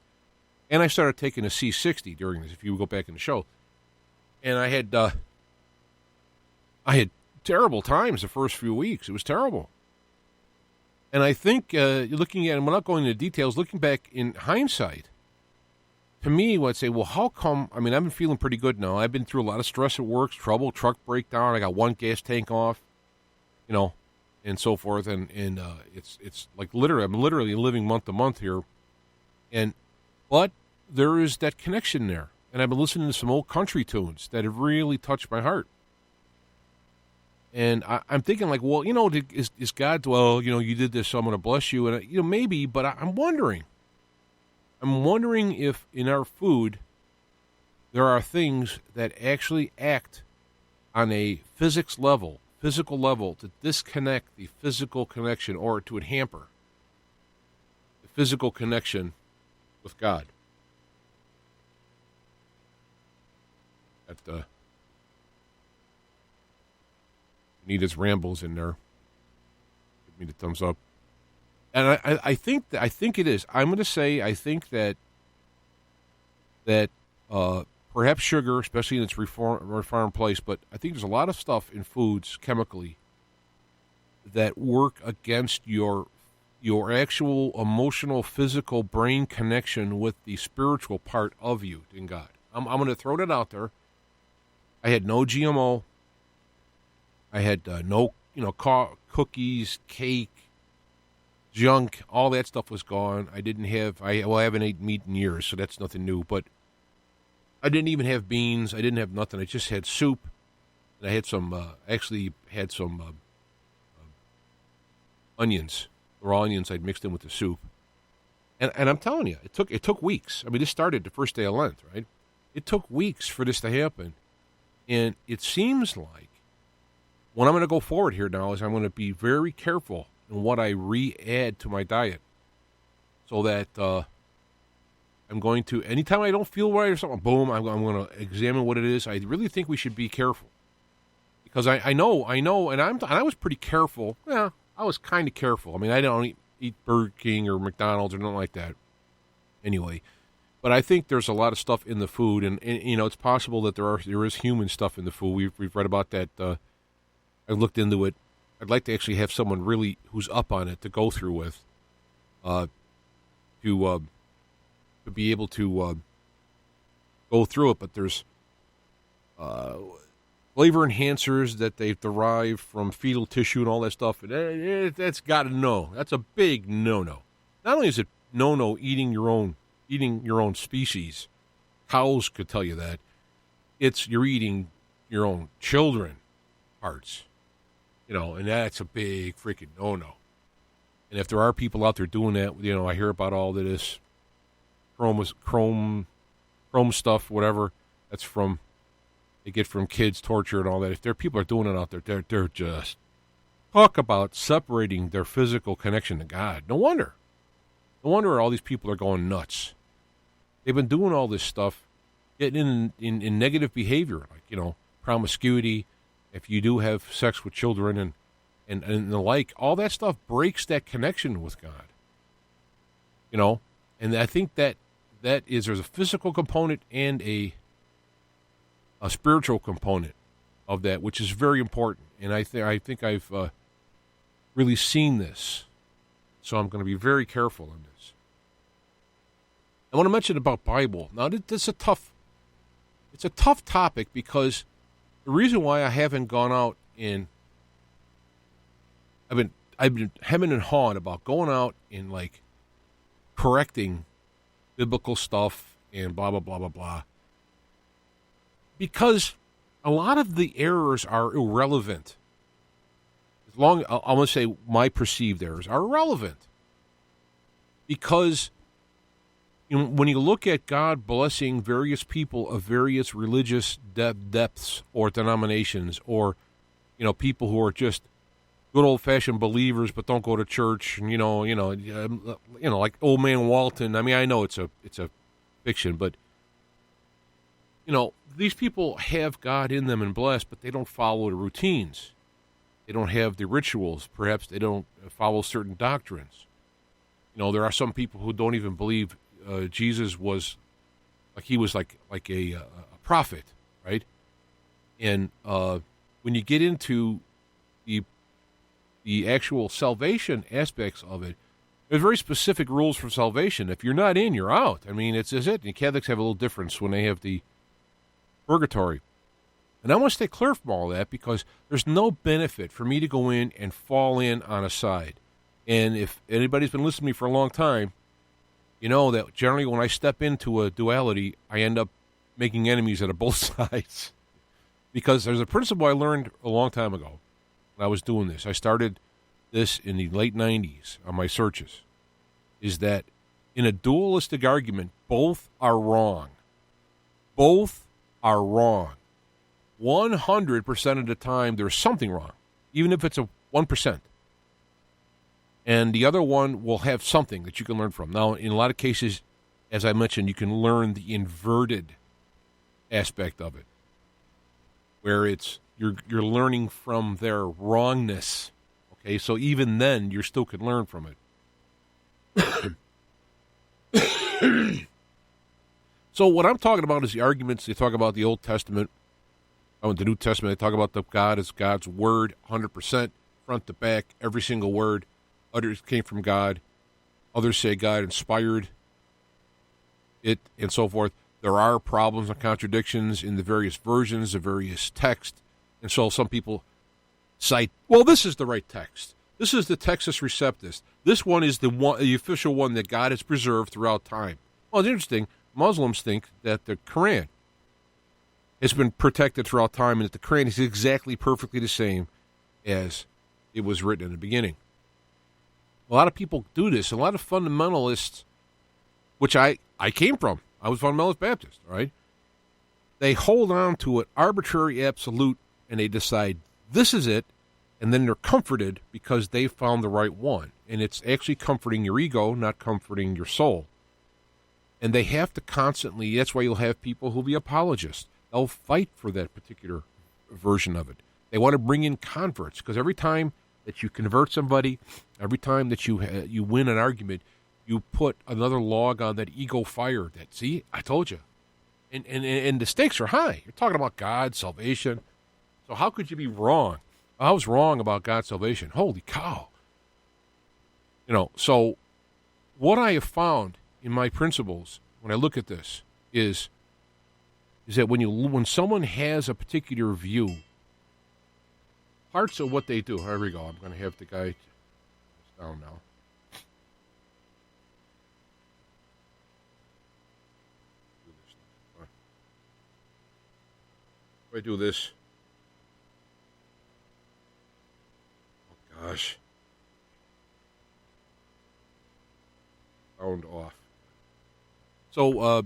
And I started taking a C60 during this, if you go back in the show. And I had terrible times the first few weeks. It was terrible. And I think looking at, and we're not going into details, looking back in hindsight, to me, I'd say, well, how come, I mean, I've been feeling pretty good now. I've been through a lot of stress at work, trouble, truck breakdown. I got one gas tank off, you know, and so forth. And it's like literally, I'm literally living month to month here. But there is that connection there. And I've been listening to some old country tunes that have really touched my heart. And I'm thinking, like, well, you know, is God, well, you know, you did this, so I'm going to bless you. And, you know, maybe, but I'm wondering if in our food there are things that actually act on a physical level to disconnect the physical connection or to hamper the physical connection with God. Anita's rambles in there. Give me the thumbs up. And I think it is. I'm going to say I think that perhaps sugar, especially in its refined place, but I think there's a lot of stuff in foods chemically that work against your actual emotional, physical brain connection with the spiritual part of you in God. I'm going to throw that out there. I had no GMO. I had no, cookies, cake, junk. All that stuff was gone. I haven't eaten meat in years, so that's nothing new. But I didn't even have beans. I didn't have nothing. I just had soup. And I had some, onions. Raw onions I'd mixed in with the soup. And I'm telling you, it took weeks. I mean, this started the first day of Lent, right? It took weeks for this to happen. And it seems like what I'm going to go forward here now is I'm going to be very careful in what I re-add to my diet so that I'm going to, anytime I don't feel right or something, boom, I'm going to examine what it is. I really think we should be careful because I know, and I was pretty careful. Yeah, I was kind of careful. I mean, I don't eat Burger King or McDonald's or nothing like that anyway. But I think there's a lot of stuff in the food, and it's possible that there is human stuff in the food. We've read about that. I looked into it. I'd like to actually have someone really who's up on it to go through with, to be able to go through it. But there's flavor enhancers that they've derived from fetal tissue and all that stuff. And that's got to know. That's a big no-no. Not only is it no-no eating your own species, cows could tell you that, you're eating your own children parts, and that's a big freaking no-no. And if there are people out there doing that, I hear about all of this chrome stuff, whatever, they get from kids, torture and all that. If there people are doing it out there, they're just, talk about separating their physical connection to God. No wonder all these people are going nuts. They've been doing all this stuff, getting in negative behavior, like, promiscuity, if you do have sex with children and the like, all that stuff breaks that connection with God. And I think there's a physical component and a spiritual component of that, which is very important. And I think I've really seen this. So I'm going to be very careful on this. I want to mention about Bible. Now, it's a tough topic because the reason why I haven't gone out and I've been hemming and hawing about going out and like correcting biblical stuff and blah blah blah blah blah, because a lot of the errors are irrelevant. I'm going to say my perceived errors are irrelevant because when you look at God blessing various people of various religious depths or denominations, or people who are just good old-fashioned believers but don't go to church, and like Old Man Walton. I mean, I know it's a fiction, but these people have God in them and blessed, but they don't follow the routines. They don't have the rituals. Perhaps they don't follow certain doctrines. There are some people who don't even believe Jesus was like a prophet, right? And when you get into the actual salvation aspects of it, there's very specific rules for salvation. If you're not in, you're out. I mean, it's it. And Catholics have a little difference when they have the purgatory. And I want to stay clear from all that because there's no benefit for me to go in and fall in on a side. And if anybody's been listening to me for a long time, you know that generally when I step into a duality, I end up making enemies out of both sides. Because there's a principle I learned a long time ago when I was doing this. I started this in the late 90s on my searches, is that in a dualistic argument, both are wrong. Both are wrong. 100% of the time, there's something wrong, even if it's a 1%. And the other one will have something that you can learn from. Now, in a lot of cases, as I mentioned, you can learn the inverted aspect of it. where it's you're learning from their wrongness. Okay, so even then, you still can learn from it. So what I'm talking about is the arguments. They talk about the Old Testament. Oh, the New Testament, they talk about the God as God's word, 100%, front to back, every single word. Others came from God. Others say God inspired it, and so forth. There are problems and contradictions in the various versions, the various texts, and so some people cite, well, this is the right text. This is the Textus Receptus. This one is the official one that God has preserved throughout time. Well, it's interesting. Muslims think that the Quran has been protected throughout time and that the Quran is exactly perfectly the same as it was written in the beginning. A lot of people do this. A lot of fundamentalists, which I came from. I was fundamentalist Baptist, all right? They hold on to an arbitrary absolute and they decide this is it, and then they're comforted because they found the right one. And it's actually comforting your ego, not comforting your soul. And they have to constantly, that's why you'll have people who'll be apologists. They'll fight for that particular version of it. They want to bring in converts, because every time that you convert somebody, every time that you win an argument, you put another log on that ego fire. That, see, I told you. And the stakes are high. You're talking about God, salvation. So how could you be wrong? I was wrong about God's salvation. Holy cow. So what I have found in my principles when I look at this is that when someone has a particular view, parts of what they do. Here we go. I'm going to have the guy down now. If I do this. Oh, gosh. Sound off. So,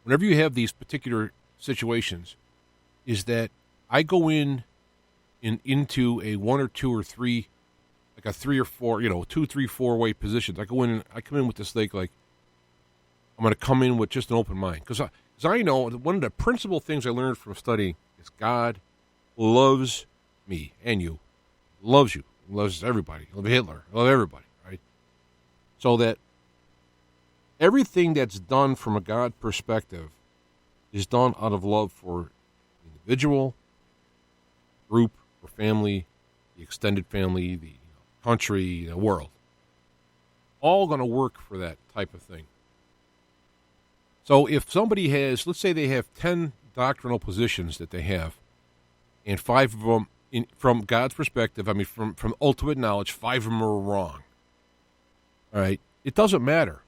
whenever you have these particular situations, is that I go into a 1 or 2 or 3, like a 3 or 4, 2, 3, 4 way positions. I go in and I come in with this like I'm going to come in with just an open mind, because I know one of the principal things I learned from studying is God loves me and you, loves everybody, loves Hitler, loves everybody, right? So that everything that's done from a God perspective is done out of love for the individual, group, or family, the extended family, the country, the world. All going to work for that type of thing. So if somebody has, let's say they have 10 doctrinal positions that they have, and 5 of them, from God's perspective, from ultimate knowledge, 5 of them are wrong. All right? It doesn't matter.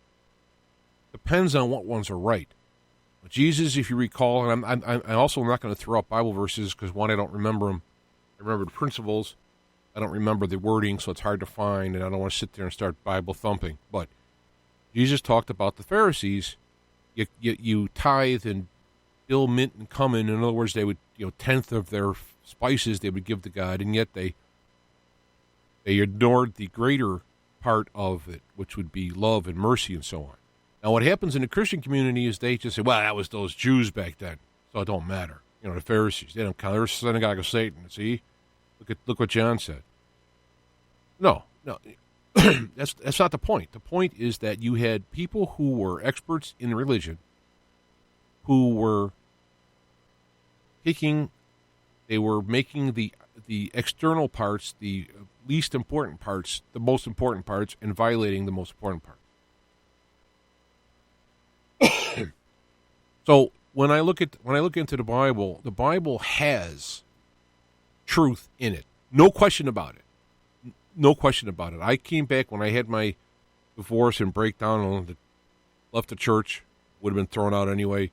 Depends on what ones are right. Jesus, if you recall, and I'm also not going to throw out Bible verses because, one, I don't remember them. I remember the principles. I don't remember the wording, so it's hard to find, and I don't want to sit there and start Bible thumping. But Jesus talked about the Pharisees. You tithe and bill mint and cumin. In other words, they would, 10th of their spices they would give to God, and yet they ignored the greater part of it, which would be love and mercy and so on. Now, what happens in the Christian community is they just say, well, that was those Jews back then, so it don't matter. The Pharisees, they don't count. They're synagogue of Satan. See? Look what John said. No. That's not the point. The point is that you had people who were experts in religion who were they were making the external parts, the least important parts, the most important parts, and violating the most important parts. So when I look into the Bible has truth in it. No question about it. No question about it. I came back when I had my divorce and breakdown and left the church, would have been thrown out anyway.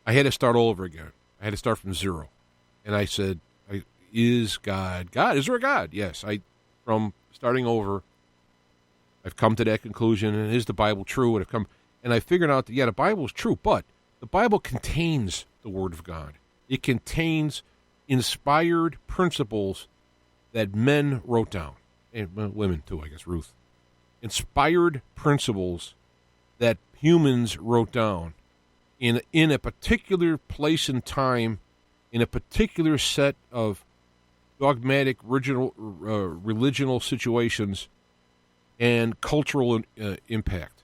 I had to start all over again. I had to start from zero. And I said, is God? Is there a God? Yes. From starting over, I've come to that conclusion. And is the Bible true? And I figured out that, the Bible is true, but the Bible contains the Word of God. It contains inspired principles that men wrote down, and women too, I guess, Ruth. Inspired principles that humans wrote down in a particular place and time, in a particular set of dogmatic, religional situations, and cultural impact.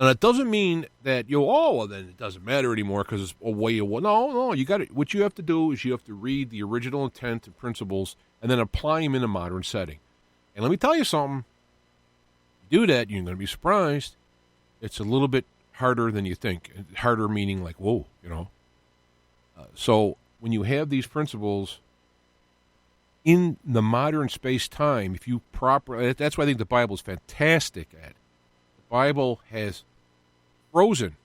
And it doesn't mean that then it doesn't matter anymore because it's a way of no. You got it. What you have to do is you have to read the original intent and principles and then apply them in a modern setting. And let me tell you something. You do that, you're going to be surprised. It's a little bit harder than you think. Harder meaning like, whoa, So when you have these principles in the modern space-time, if you that's why I think the Bible is fantastic at. The Bible has frozen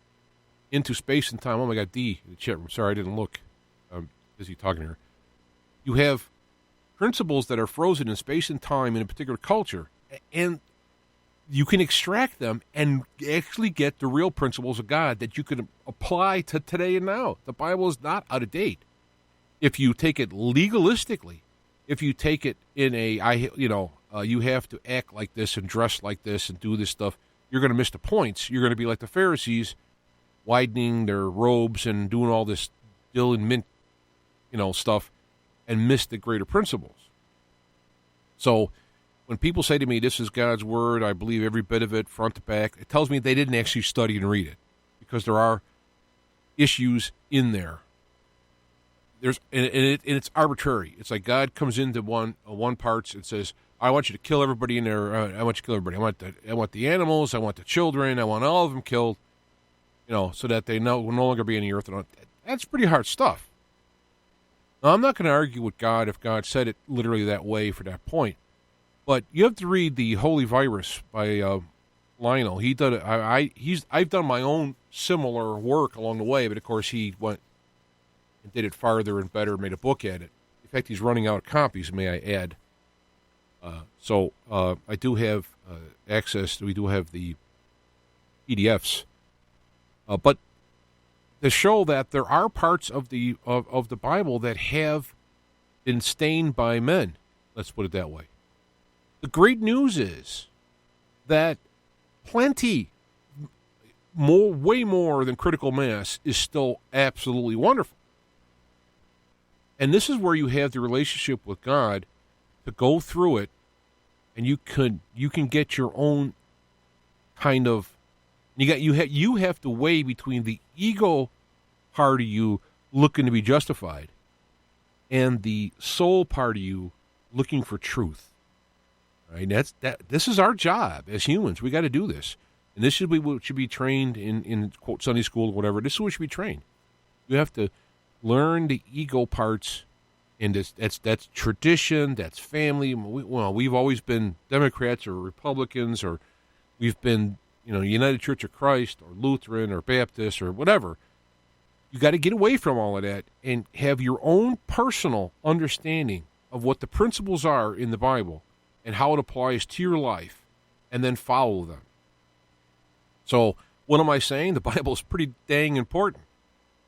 into space and time. Oh, my God, D in the chat room. Sorry, I didn't look. I'm busy talking here. You have principles that are frozen in space and time in a particular culture, and you can extract them and actually get the real principles of God that you can apply to today and now. The Bible is not out of date. If you take it legalistically, if you take it in you have to act like this and dress like this and do this stuff, you're going to miss the points. You're going to be like the Pharisees, widening their robes and doing all this dill and mint, stuff, and miss the greater principles. So when people say to me, this is God's word, I believe every bit of it, front to back, it tells me they didn't actually study and read it because there are issues in there. And it's arbitrary. It's like God comes into one parts and says, I want you to kill everybody in there. I want you to kill everybody. I want the animals. I want the children. I want all of them killed, so that they will no longer be in the earth. That's pretty hard stuff. Now, I'm not going to argue with God if God said it literally that way for that point. But you have to read The Holy Virus by Lionel. He did it. I've done my own similar work along the way, but of course he went and did it farther and better, made a book at it. In fact, he's running out of copies, may I add. So I do have access. We do have the PDFs, but to show that there are parts of the Bible that have been stained by men. Let's put it that way. The great news is that way more than critical mass is still absolutely wonderful. And this is where you have the relationship with God to go through it, and you can get your own kind of you have to weigh between the ego part of you looking to be justified and the soul part of you looking for truth. Right? This is our job as humans. We got to do this. And this should be trained in quote Sunday school or whatever. This is what should be trained. You have to learn the ego parts, and that's tradition, that's family. We've always been Democrats or Republicans, or we've been United Church of Christ or Lutheran or Baptist or whatever. You got to get away from all of that and have your own personal understanding of what the principles are in the Bible and how it applies to your life, and then follow them. So what am I saying? The Bible is pretty dang important.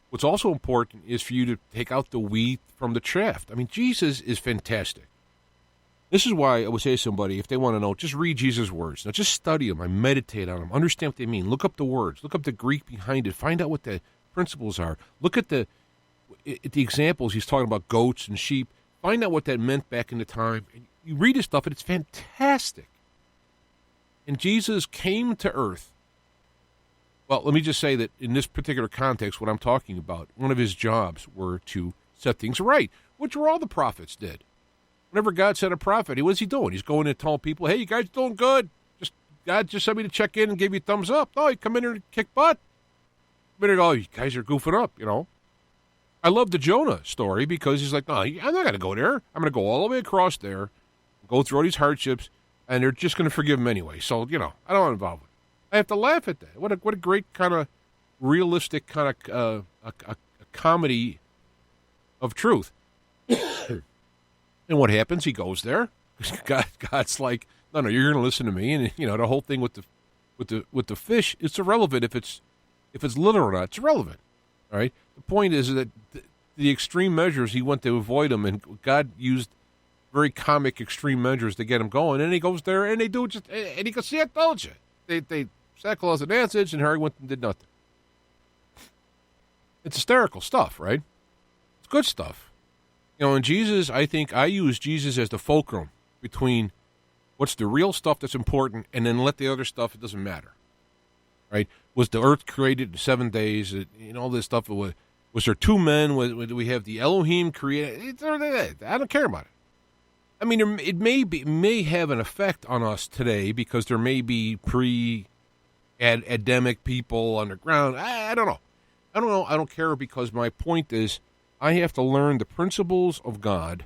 What's also important is for you to take out the wheat from the chaff. I mean, Jesus is fantastic. This is why I would say to somebody, if they want to know, just read Jesus' words. Now, just study them. I meditate on them. Understand what they mean. Look up the words. Look up the Greek behind it. Find out what the principles are. Look at the examples. He's talking about goats and sheep. Find out what that meant back in the time. And you read his stuff, and it's fantastic. And Jesus came to earth. Well, let me just say that in this particular context, what I'm talking about, one of his jobs were to set things right, which were all the prophets did. Whenever God sent a prophet, what's he doing? He's going and telling people, hey, you guys doing good? God just sent me to check in and give you a thumbs up. No, he come in here and kick butt. Come in and go, you guys are goofing up, I love the Jonah story because he's like, no, I'm not going to go there. I'm going to go all the way across there, go through all these hardships, and they're just going to forgive him anyway. So, I don't want to involve it. I have to laugh at that. What a great kind of realistic kind of a comedy of truth. And what happens? He goes there. God's like, no, you're going to listen to me. And the whole thing with the fish, it's irrelevant if it's little or not. It's irrelevant. All right. The point is that the extreme measures he went to avoid them, and God used very comic extreme measures to get him going. And he goes there, and they do just, and he goes, see, I told you. They sackcloth and answers, and Harry went and did nothing. It's hysterical stuff, right? It's good stuff. And Jesus, I think I use Jesus as the fulcrum between what's the real stuff that's important and then let the other stuff, it doesn't matter, right? Was the earth created in 7 days? All this stuff. Was there two men? Do we have the Elohim created? I don't care about it. I mean, it may have an effect on us today because there may be pre-Adamic people underground. I don't know. I don't care, because my point is I have to learn the principles of God,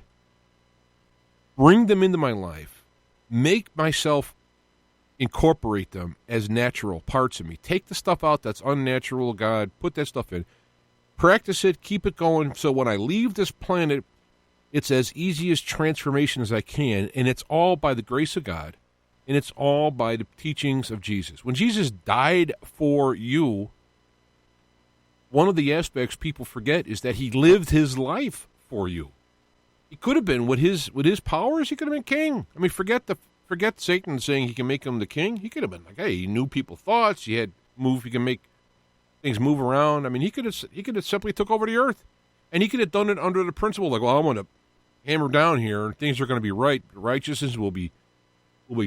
bring them into my life, make myself incorporate them as natural parts of me. Take the stuff out that's unnatural, God, put that stuff in. Practice it, keep it going, so when I leave this planet, it's as easy as transformation as I can, and it's all by the grace of God, and it's all by the teachings of Jesus. When Jesus died for you, one of the aspects people forget is that he lived his life for you. He could have been, with his powers, he could have been king. I mean, forget Satan saying he can make him the king. He could have been like, hey, he knew people's thoughts. He can make things move around. I mean, he could have simply took over the earth, and he could have done it under the principle like, well, I'm going to hammer down here, and things are going to be right. Righteousness will be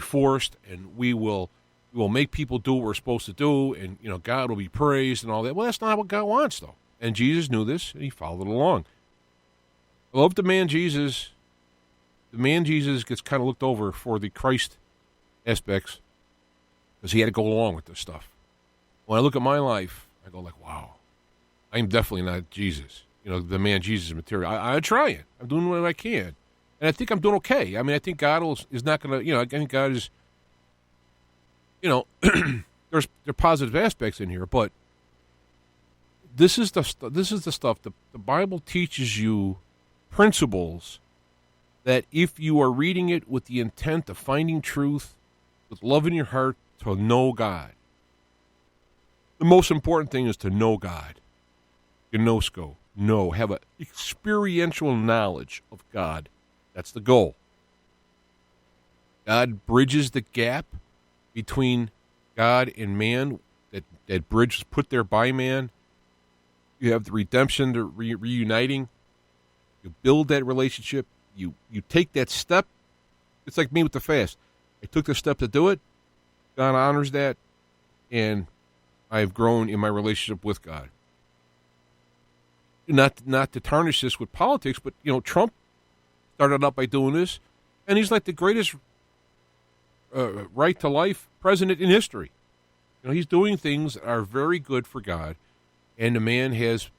forced, and we will make people do what we're supposed to do, and God will be praised and all that. Well, that's not what God wants, though. And Jesus knew this, and he followed along. I love the man Jesus. The man Jesus gets kind of looked over for the Christ aspects because he had to go along with this stuff. When I look at my life, I go like, wow, I'm definitely not Jesus. The man Jesus material. I'm trying. I'm doing what I can. And I think I'm doing okay. I mean, I think God is not going to, I think God is, there are positive aspects in here, but this is the stuff. The Bible teaches you principles that if you are reading it with the intent of finding truth, with love in your heart, to know God. The most important thing is to know God. Gnosko. Have an experiential knowledge of God. That's the goal. God bridges the gap between God and man. That bridge is put there by man. You have the redemption, the reuniting. You build that relationship. You take that step. It's like me with the fast. I took the step to do it. God honors that, and I have grown in my relationship with God. Not to tarnish this with politics, but Trump started out by doing this, and he's like the greatest right to life president in history. He's doing things that are very good for God, and the man has,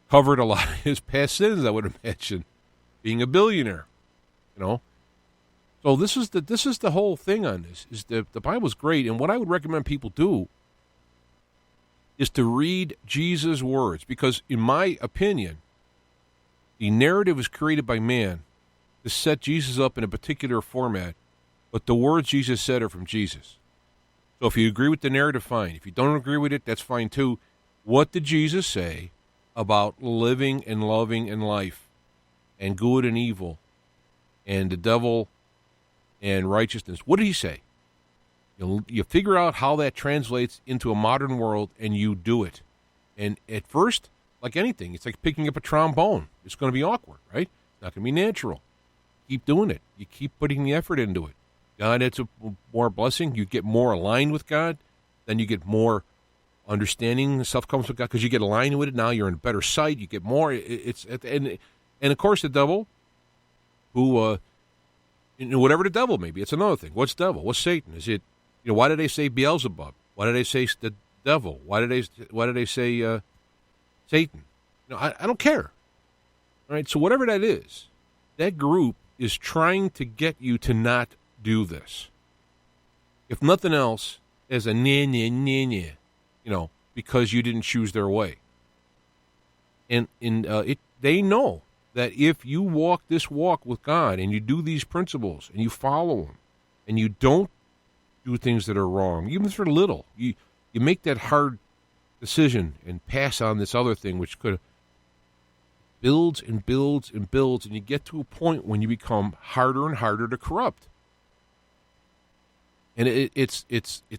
covered a lot of his past sins, I would imagine, being a billionaire. So this is the whole thing on this. Is the Bible's great, and what I would recommend people do is to read Jesus' words, because in my opinion, the narrative was created by man to set Jesus up in a particular format, but the words Jesus said are from Jesus. So if you agree with the narrative, fine. If you don't agree with it, that's fine too. What did Jesus say about living and loving in life and good and evil and the devil and righteousness? What did he say? You figure out how that translates into a modern world, and you do it. And at first, like anything, it's like picking up a trombone. It's going to be awkward, right? It's not going to be natural. Keep doing it. You keep putting the effort into it. God adds more blessing. You get more aligned with God. Then you get more understanding. The stuff comes with God because you get aligned with it. Now you're in a better sight. You get more. And of course, the devil, who, whatever the devil may be, it's another thing. What's devil? What's Satan? Is it? Why did they say Beelzebub? Why did they say the devil? Why did they say Satan? I don't care. All right, so whatever that is, that group is trying to get you to not do this. If nothing else, as a nye, because you didn't choose their way. And they know that if you walk this walk with God and you do these principles and you follow them and you don't do things that are wrong, even if they're little. You make that hard decision and pass on this other thing, which could builds and builds and builds, and you get to a point when you become harder and harder to corrupt. And it's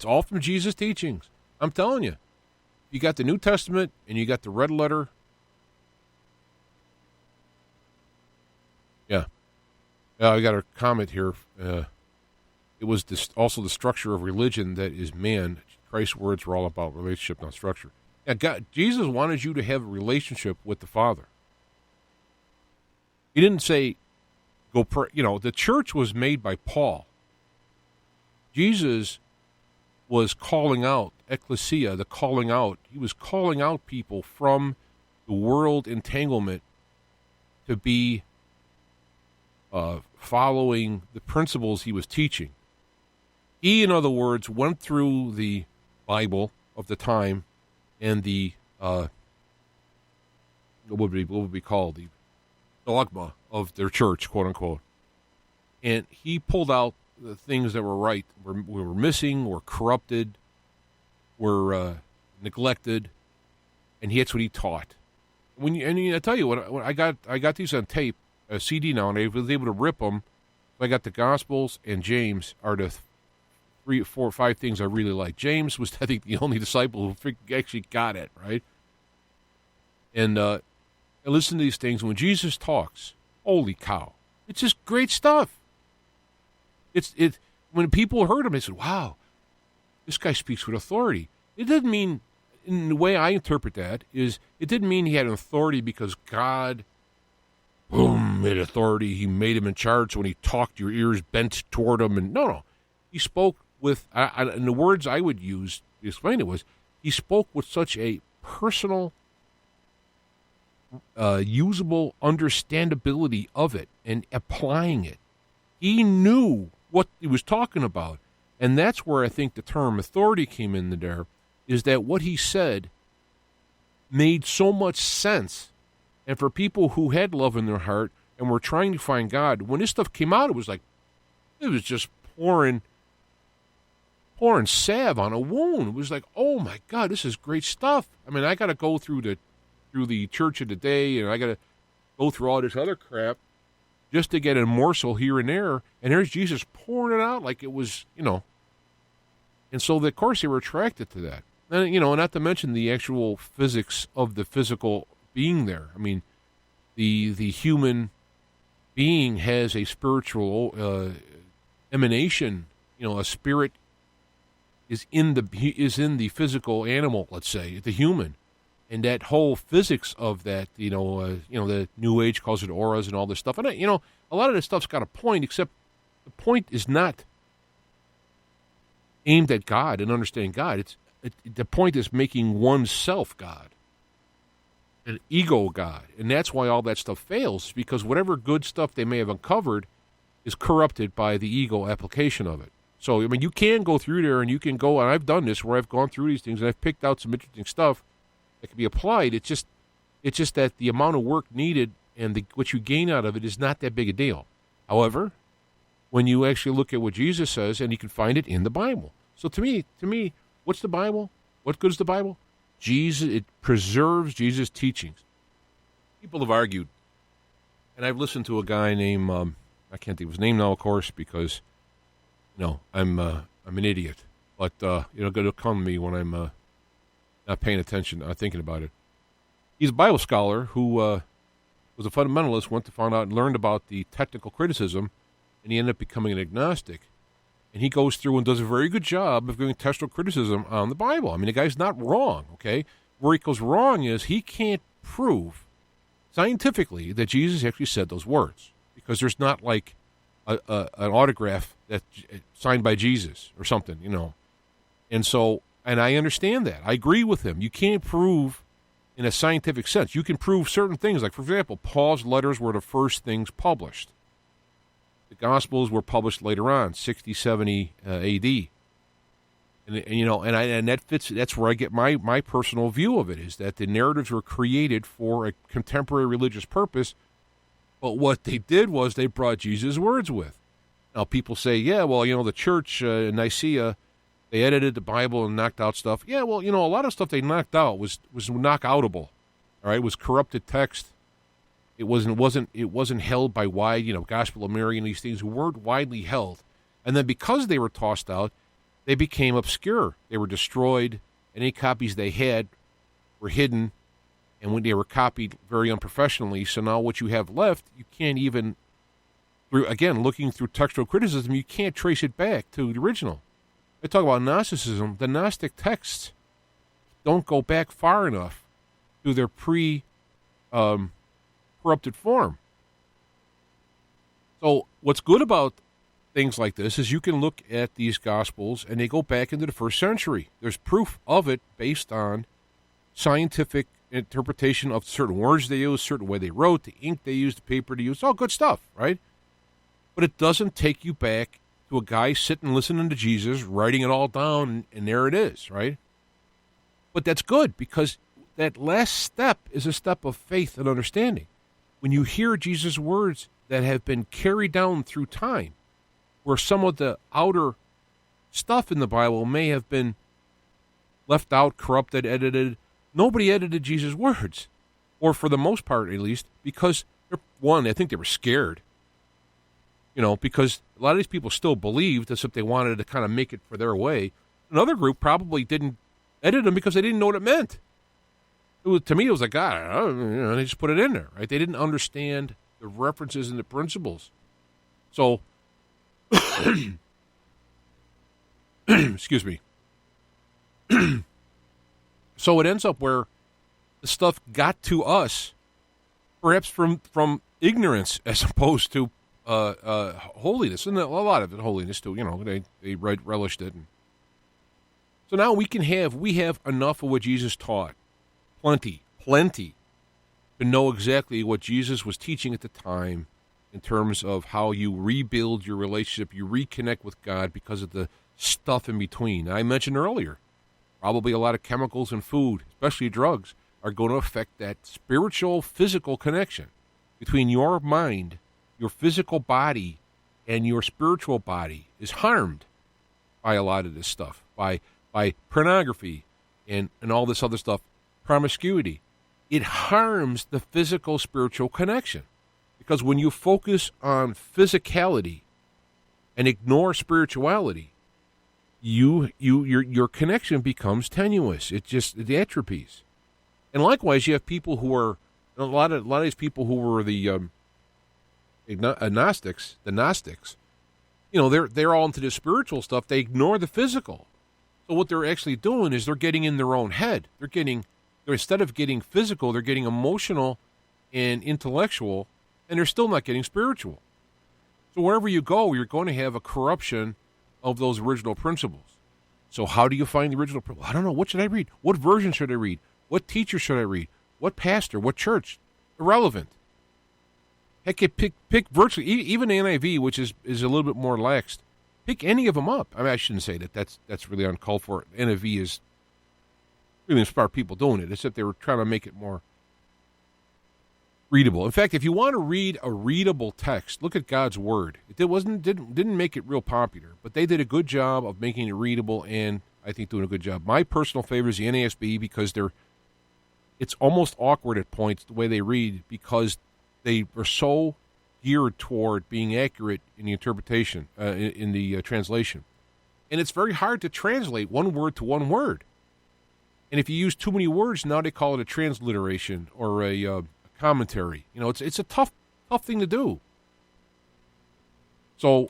all from Jesus' teachings. I'm telling you. You got the New Testament and you got the red letter. Yeah. I got a comment here. It was also the structure of religion that is man. Christ's words were all about relationship, not structure. Yeah, Jesus wanted you to have a relationship with the Father. He didn't say, go pray. The church was made by Paul. Jesus was calling out, ecclesia, the calling out. He was calling out people from the world entanglement to be following the principles he was teaching. He, in other words, went through the Bible of the time and the, what would be called, the dogma of their church, quote unquote. And he pulled out the things that were right, were missing, were corrupted, were neglected, and that's what he taught. I tell you when I got these on tape, a CD now, and I was able to rip them. I got the Gospels and James are the 3, 4, 5 things I really like. James was, I think, the only disciple who actually got it right. And I listen to these things. When Jesus talks, holy cow, it's just great stuff. When people heard him, they said, wow, this guy speaks with authority. It didn't mean, in the way I interpret that, is it didn't mean he had an authority because God, boom, made authority. He made him in charge. So when he talked, your ears bent toward him. And no. He spoke with, and the words I would use to explain it was, he spoke with such a personal, usable understandability of it and applying it. He knew what he was talking about. And that's where I think the term authority came in there, is that what he said made so much sense. And for people who had love in their heart and were trying to find God, when this stuff came out, it was just pouring salve on a wound. It was like, oh my God, this is great stuff. I mean, I got to go through the church of the day, and I got to go through all this other crap just to get a morsel here and there. And there's Jesus pouring it out like it was, And so, of course, they were attracted to that. And, not to mention the actual physics of the physical being there. I mean, the human being has a spiritual emanation. A spirit is in the physical animal, let's say, the human. And that whole physics of that, the New Age calls it auras and all this stuff. And, a lot of this stuff's got a point, except the point is not aimed at God and understanding God. The point is making oneself God, an ego God. And that's why all that stuff fails, because whatever good stuff they may have uncovered is corrupted by the ego application of it. So, I mean, you can go through there and you can go, and I've done this where I've gone through these things and I've picked out some interesting stuff that can be applied. It's just that the amount of work needed and what you gain out of it is not that big a deal. However, when you actually look at what Jesus says, and you can find it in the Bible. So to me, what's the Bible? What good is the Bible? It preserves Jesus' teachings. People have argued, and I've listened to a guy named, I can't think of his name now, of course, because, I'm an idiot. But, it'll come to me when I'm not paying attention, not thinking about it. He's a Bible scholar who was a fundamentalist, went to find out and learned about the technical criticism, and he ended up becoming an agnostic. And he goes through and does a very good job of doing textual criticism on the Bible. I mean, the guy's not wrong, okay? Where he goes wrong is he can't prove scientifically that Jesus actually said those words, because there's not like an autograph that's signed by Jesus or something, And so, and I understand that. I agree with him. You can't prove in a scientific sense. You can prove certain things. Like, for example, Paul's letters were the first things published. The Gospels were published later on, 60, 70 A.D. And that fits. That's where I get my personal view of it, is that the narratives were created for a contemporary religious purpose, but what they did was they brought Jesus' words with. Now, people say, yeah, well, the church in Nicaea, they edited the Bible and knocked out stuff. Yeah, well, a lot of stuff they knocked out was knockoutable. All right, it was corrupted text. It wasn't held by wide, Gospel of Mary and these things weren't widely held. And then because they were tossed out, they became obscure. They were destroyed. Any copies they had were hidden, and when they were copied very unprofessionally. So now what you have left, you can't even, again, looking through textual criticism, you can't trace it back to the original. I talk about Gnosticism. The Gnostic texts don't go back far enough to their corrupted form. So what's good about things like this is you can look at these Gospels and they go back into the first century. There's proof of it based on scientific interpretation of certain words they use, certain way they wrote, the ink they used, the paper they used, all good stuff, right? But it doesn't take you back to a guy sitting listening to Jesus, writing it all down, and there it is, right? But that's good because that last step is a step of faith and understanding. When you hear Jesus' words that have been carried down through time, where some of the outer stuff in the Bible may have been left out, corrupted, edited, nobody edited Jesus' words, or for the most part at least, because, one, I think they were scared, because a lot of these people still believed as if they wanted to kind of make it for their way. Another group probably didn't edit them because they didn't know what it meant. To me, it was like, God, they just put it in there, right? They didn't understand the references and the principles. So, excuse me. So it ends up where the stuff got to us, perhaps from ignorance as opposed to holiness, and a lot of it holiness too. They relished it. So now we have enough of what Jesus taught, plenty, to know exactly what Jesus was teaching at the time in terms of how you rebuild your relationship, you reconnect with God because of the stuff in between. I mentioned earlier, probably a lot of chemicals in food, especially drugs, are going to affect that spiritual, physical connection between your mind, your physical body, and your spiritual body is harmed by a lot of this stuff, by pornography and all this other stuff, promiscuity. It harms the physical, spiritual connection. Because when you focus on physicality and ignore spirituality, your connection becomes tenuous. It atrophies. And likewise, you have people who are a lot of these people who were the Gnostics. They're all into the spiritual stuff. They ignore the physical. So what they're actually doing is they're getting in their own head. Instead of getting physical, they're getting emotional and intellectual, and they're still not getting spiritual. So wherever you go, you're going to have a corruption of those original principles. So how do you find the original principles? I don't know. What should I read? What version should I read? What teacher should I read? What pastor? What church? Irrelevant. Heck, pick virtually, even the NIV, which is a little bit more laxed. Pick any of them up. I mean, I shouldn't say that. That's really uncalled for. NIV is really smart people doing it, except they were trying to make it more readable. In fact, if you want to read a readable text, look at God's Word. It didn't make it real popular, but they did a good job of making it readable, and I think doing a good job. My personal favorite is the NASB because it's almost awkward at points the way they read because they are so geared toward being accurate in the interpretation, in the translation. And it's very hard to translate one word to one word. And if you use too many words, now they call it a transliteration or a commentary. It's a tough thing to do. So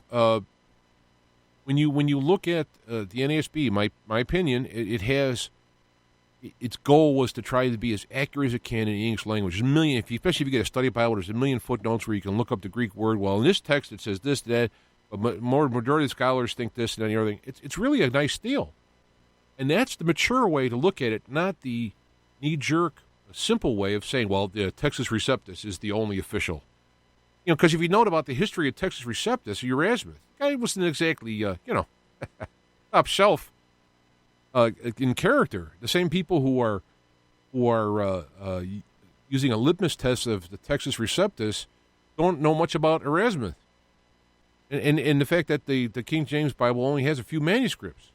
when you look at the NASB, my opinion, it has its goal was to try to be as accurate as it can in the English language. There's a million, especially if you get a study Bible, there's a million footnotes where you can look up the Greek word. Well, in this text it says this, that, but majority of scholars think this and the other thing. It's really a nice deal. And that's the mature way to look at it, not the knee-jerk, simple way of saying, well, the Textus Receptus is the only official. Because if you note about the history of Textus Receptus, Erasmus, the guy wasn't exactly, top shelf in character. The same people who are using a litmus test of the Textus Receptus don't know much about Erasmus. And the fact that the King James Bible only has a few manuscripts.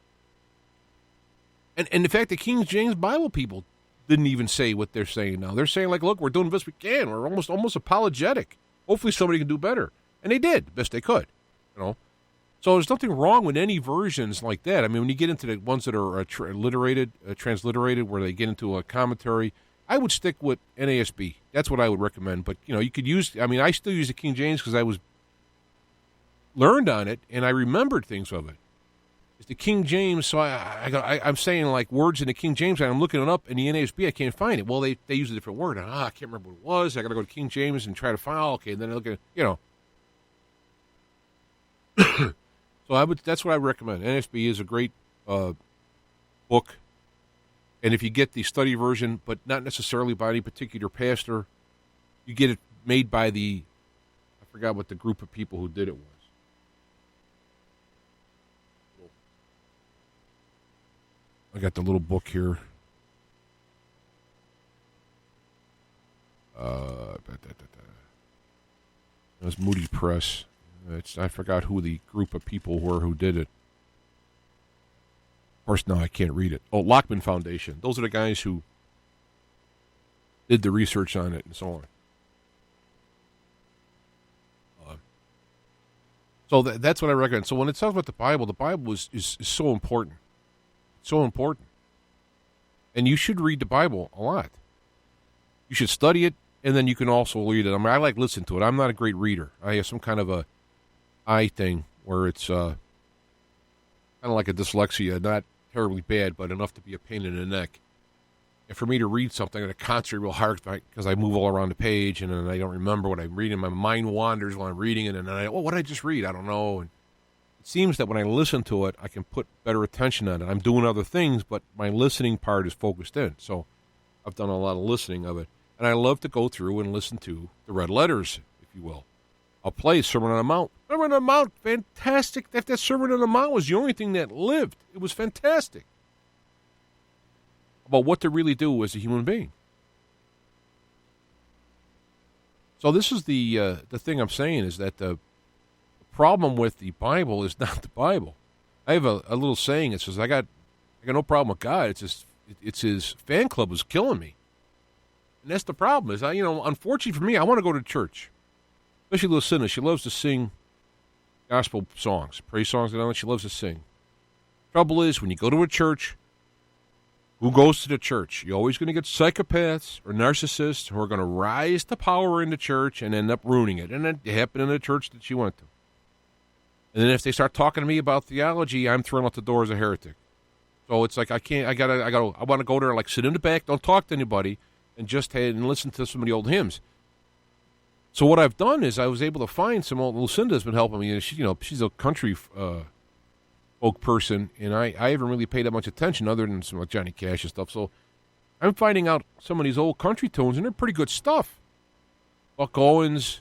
And the fact that King James Bible people didn't even say what they're saying now. They're saying, like, look, we're doing the best we can. We're almost apologetic. Hopefully somebody can do better. And they did the best they could, So there's nothing wrong with any versions like that. I mean, when you get into the ones that are transliterated, where they get into a commentary, I would stick with NASB. That's what I would recommend. But, you could use, I still use the King James because I was learned on it, and I remembered things of it. It's the King James, so I'm saying, like, words in the King James, and I'm looking it up in the NASB, I can't find it. Well, they use a different word. I can't remember what it was. I got to go to King James and try to find, okay, and then I look at, So that's what I recommend. NASB is a great book, and if you get the study version, but not necessarily by any particular pastor, you get it made by I forgot what the group of people who did it was. I got the little book here. It was Moody Press. I forgot who the group of people were who did it. Of course, now I can't read it. Oh, Lockman Foundation. Those are the guys who did the research on it and so on. So that's what I recommend. So when it talks about the Bible is so important. So important. And you should read the Bible a lot. You should study it, and then you can also read it. I like listening to it. I'm not a great reader. I have some kind of a eye thing where it's kind of like a dyslexia, not terribly bad, but enough to be a pain in the neck. And for me to read something, I got to concentrate real hard because I move all around the page, and then I don't remember what I'm reading. My mind wanders while I'm reading it, and then what did I just read? I don't know. And it seems that when I listen to it, I can put better attention on it. I'm doing other things, but my listening part is focused in. So I've done a lot of listening of it. And I love to go through and listen to the red letters, if you will. I'll play Sermon on the Mount. Sermon on the Mount, fantastic. That Sermon on the Mount was the only thing that lived. It was fantastic. About what to really do as a human being. So this is the thing I'm saying is that the problem with the Bible is not the Bible. I have a little saying that says I got no problem with God. It's his fan club was killing me, and that's the problem. Is unfortunately for me, I want to go to church, especially Lucinda. She loves to sing gospel songs, praise songs, and all that. She loves to sing. Trouble is when you go to a church. Who goes to the church? You're always going to get psychopaths or narcissists who are going to rise to power in the church and end up ruining it. And that happened in the church that she went to. And then if they start talking to me about theology, I'm thrown out the door as a heretic. So it's like I want to go there and like sit in the back, don't talk to anybody, and just listen to some of the old hymns. So what I've done is I was able to find some old. Lucinda's been helping me. She's a country folk person, and I haven't really paid that much attention other than some like Johnny Cash and stuff. So I'm finding out some of these old country tunes, and they're pretty good stuff. Buck Owens,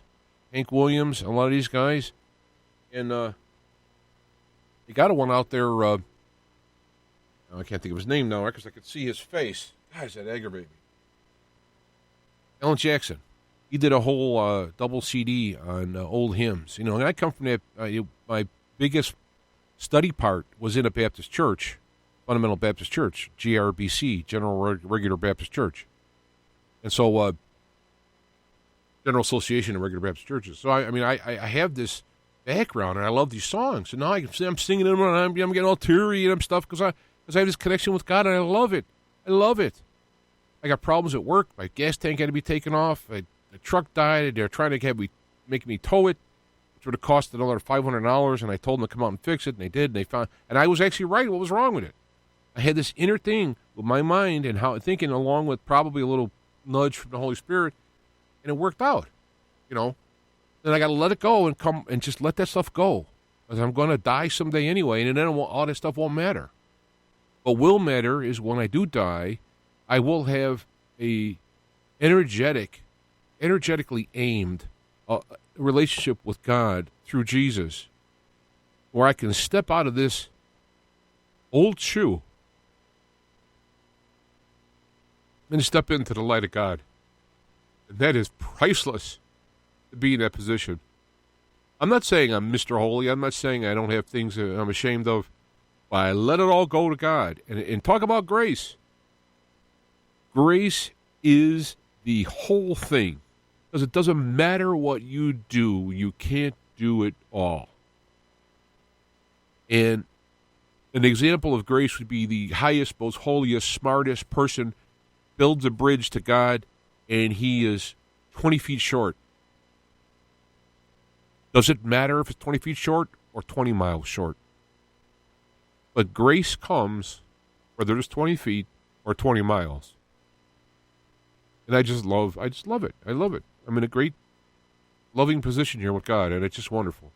Hank Williams, a lot of these guys. And they got one out there. I can't think of his name now because I could see his face. Guys, that aggravates me. Alan Jackson. He did a whole double CD on old hymns. And I come from that. My biggest study part was in a Baptist church, Fundamental Baptist Church, GRBC, General Regular Baptist Church. And so, General Association of Regular Baptist Churches. So, I have this background, and I love these songs. And now I'm singing them, and I'm getting all teary and stuff because I have this connection with God, and I love it. I love it. I got problems at work. My gas tank had to be taken off. The truck died. They're trying to make me tow it, which would have cost another $500, and I told them to come out and fix it, and they did, and they found, and I was actually right. What was wrong with it? I had this inner thing with my mind and how thinking, along with probably a little nudge from the Holy Spirit, and it worked out. Then I got to let it go and come and just let that stuff go, because I'm going to die someday anyway, and then all that stuff won't matter. What will matter is when I do die, I will have a energetically aimed relationship with God through Jesus, where I can step out of this old shoe and step into the light of God. And that is priceless to be in that position. I'm not saying I'm Mr. Holy. I'm not saying I don't have things that I'm ashamed of. But I let it all go to God. And talk about grace. Grace is the whole thing. Because it doesn't matter what you do, you can't do it all. And an example of grace would be the highest, most holiest, smartest person builds a bridge to God, and he is 20 feet short. Does it matter if it's 20 feet short or 20 miles short? But grace comes whether it's 20 feet or 20 miles. And I just love it. I love it. I'm in a great, loving position here with God, and it's just wonderful.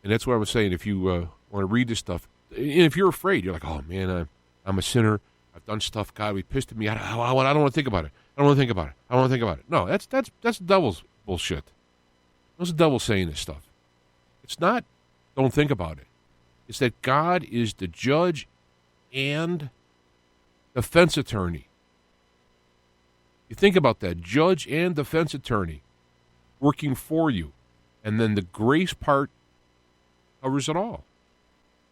And that's what I was saying. If you want to read this stuff, and if you're afraid, you're like, oh, man, I'm a sinner. I've done stuff. God, we pissed at me. I don't want to think about it. I don't want to think about it. I don't want to think about it. No, that's the devil's bullshit. That's the devil saying this stuff. It's not, don't think about it. It's that God is the judge and defense attorney. You think about that, judge and defense attorney working for you. And then the grace part covers it all.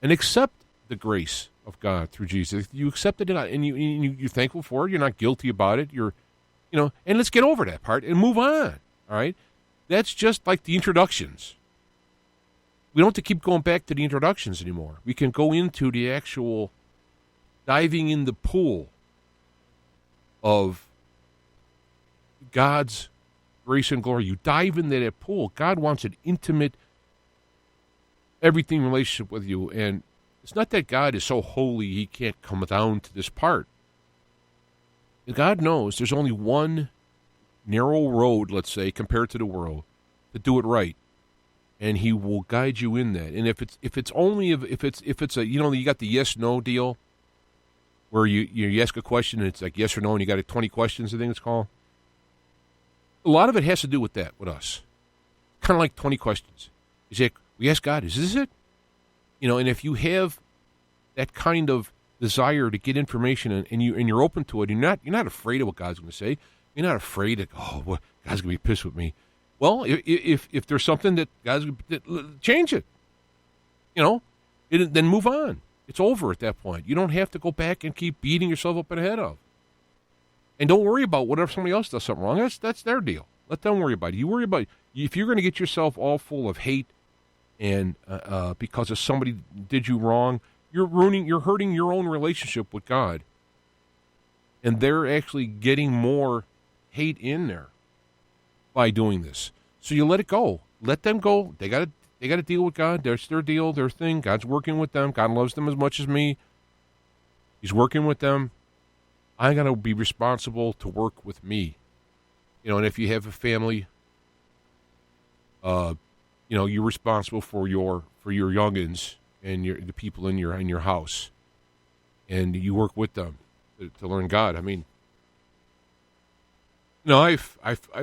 And accept the grace of God through Jesus. You accept it and you're thankful for it. You're not guilty about it. And let's get over that part and move on. All right? That's just like the introductions. We don't have to keep going back to the introductions anymore. We can go into the actual diving in the pool of God's grace and glory. You dive into that pool. God wants an intimate, everything relationship with you. And it's not that God is so holy he can't come down to this part. God knows there's only one narrow road, let's say, compared to the world, to do it right. And he will guide you in that. And if it's a, you got the yes-no deal where you ask a question and it's like yes or no and you got 20 questions, I think it's called. A lot of it has to do with that, with us. Kind of like 20 questions. We ask God, is this it? And if you have that kind of desire to get information and you're open to it, you're not afraid of what God's going to say. You're not afraid that God's going to be pissed with me. Well, if there's something that God's going to change it, then move on. It's over at that point. You don't have to go back and keep beating yourself up in the head of. And don't worry about whatever somebody else does something wrong. That's their deal. Let them worry about it. You worry about it. If you're going to get yourself all full of hate and because of somebody did you wrong, you're hurting your own relationship with God. And they're actually getting more hate in there by doing this. So you let it go. Let them go. They got to deal with God. That's their deal, their thing. God's working with them. God loves them as much as me. He's working with them. I got to be responsible to work with me. And if you have a family, you're responsible for your youngins and the people in your house, and you work with them to learn God. I mean, I've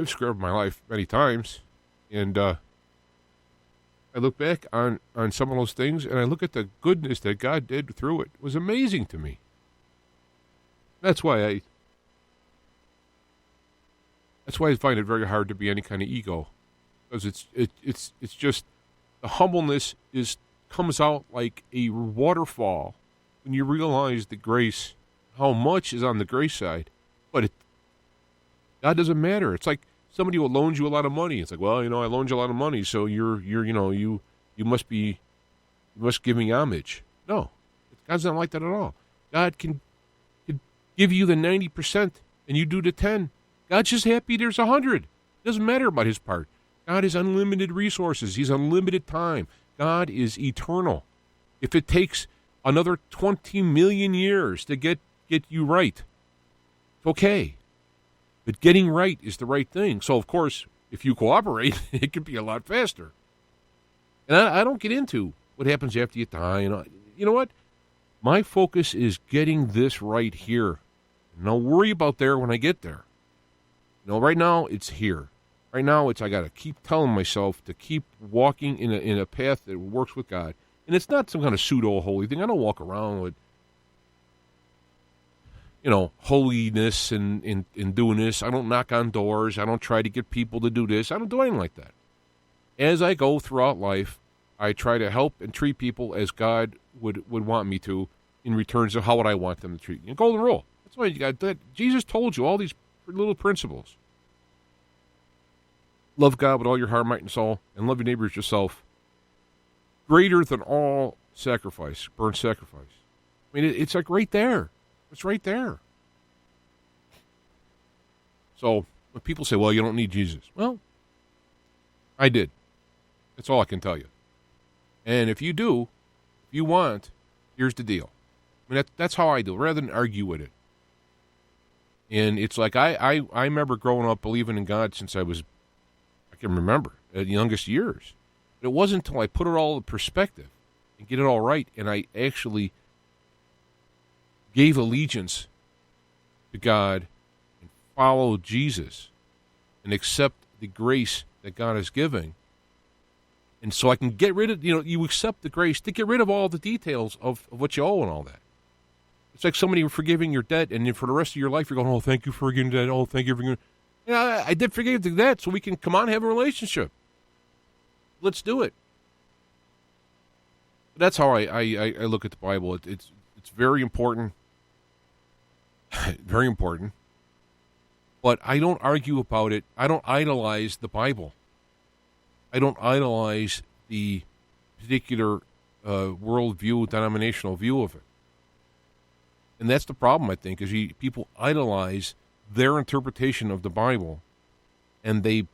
screwed up my life many times, and I look back on some of those things, and I look at the goodness that God did through it. It was amazing to me. That's why I find it very hard to be any kind of ego, because it's just the humbleness comes out like a waterfall when you realize the grace, how much is on the grace side, but God doesn't matter. It's like somebody who loans you a lot of money. It's like, well, I loaned you a lot of money, so you must give me homage. No, God's not like that at all. God can give you the 90% and you do the 10. God's just happy there's 100. Doesn't matter about his part. God has unlimited resources. He's unlimited time. God is eternal. If it takes another 20 million years to get you right, it's okay. But getting right is the right thing. So, of course, if you cooperate, it can be a lot faster. And I don't get into what happens after you die. You know what? My focus is getting this right here. And I'll worry about there when I get there. Right now, it's here. Right now, I got to keep telling myself to keep walking in a path that works with God. And it's not some kind of pseudo-holy thing. I don't walk around with, holiness and doing this. I don't knock on doors. I don't try to get people to do this. I don't do anything like that. As I go throughout life, I try to help and treat people as God would want me to in returns of how would I want them to treat me. Golden rule. That's why you got that. Jesus told you all these little principles. Love God with all your heart, might, and soul, and love your neighbor as yourself. Greater than all sacrifice, burnt sacrifice. I mean, it's like right there. It's right there. So when people say, well, you don't need Jesus. Well, I did. That's all I can tell you. And if you do, if you want, here's the deal. I mean, that's how I do, rather than argue with it. And it's like I remember growing up believing in God since I can remember, at the youngest years. But it wasn't until I put it all in perspective and get it all right, and I actually gave allegiance to God and followed Jesus and accept the grace that God is giving. And so I can get rid of, you accept the grace to get rid of all the details of what you owe and all that. It's like somebody forgiving your debt, and then for the rest of your life, you're going, oh, thank you for forgiving that. Oh, thank you for forgiving. I did forgive the debt, so we can come on and have a relationship. Let's do it. That's how I look at the Bible. It's very important. Very important. But I don't argue about it. I don't idolize the Bible. I don't idolize the particular worldview, denominational view of it. And that's the problem, I think, is people idolize their interpretation of the Bible, and they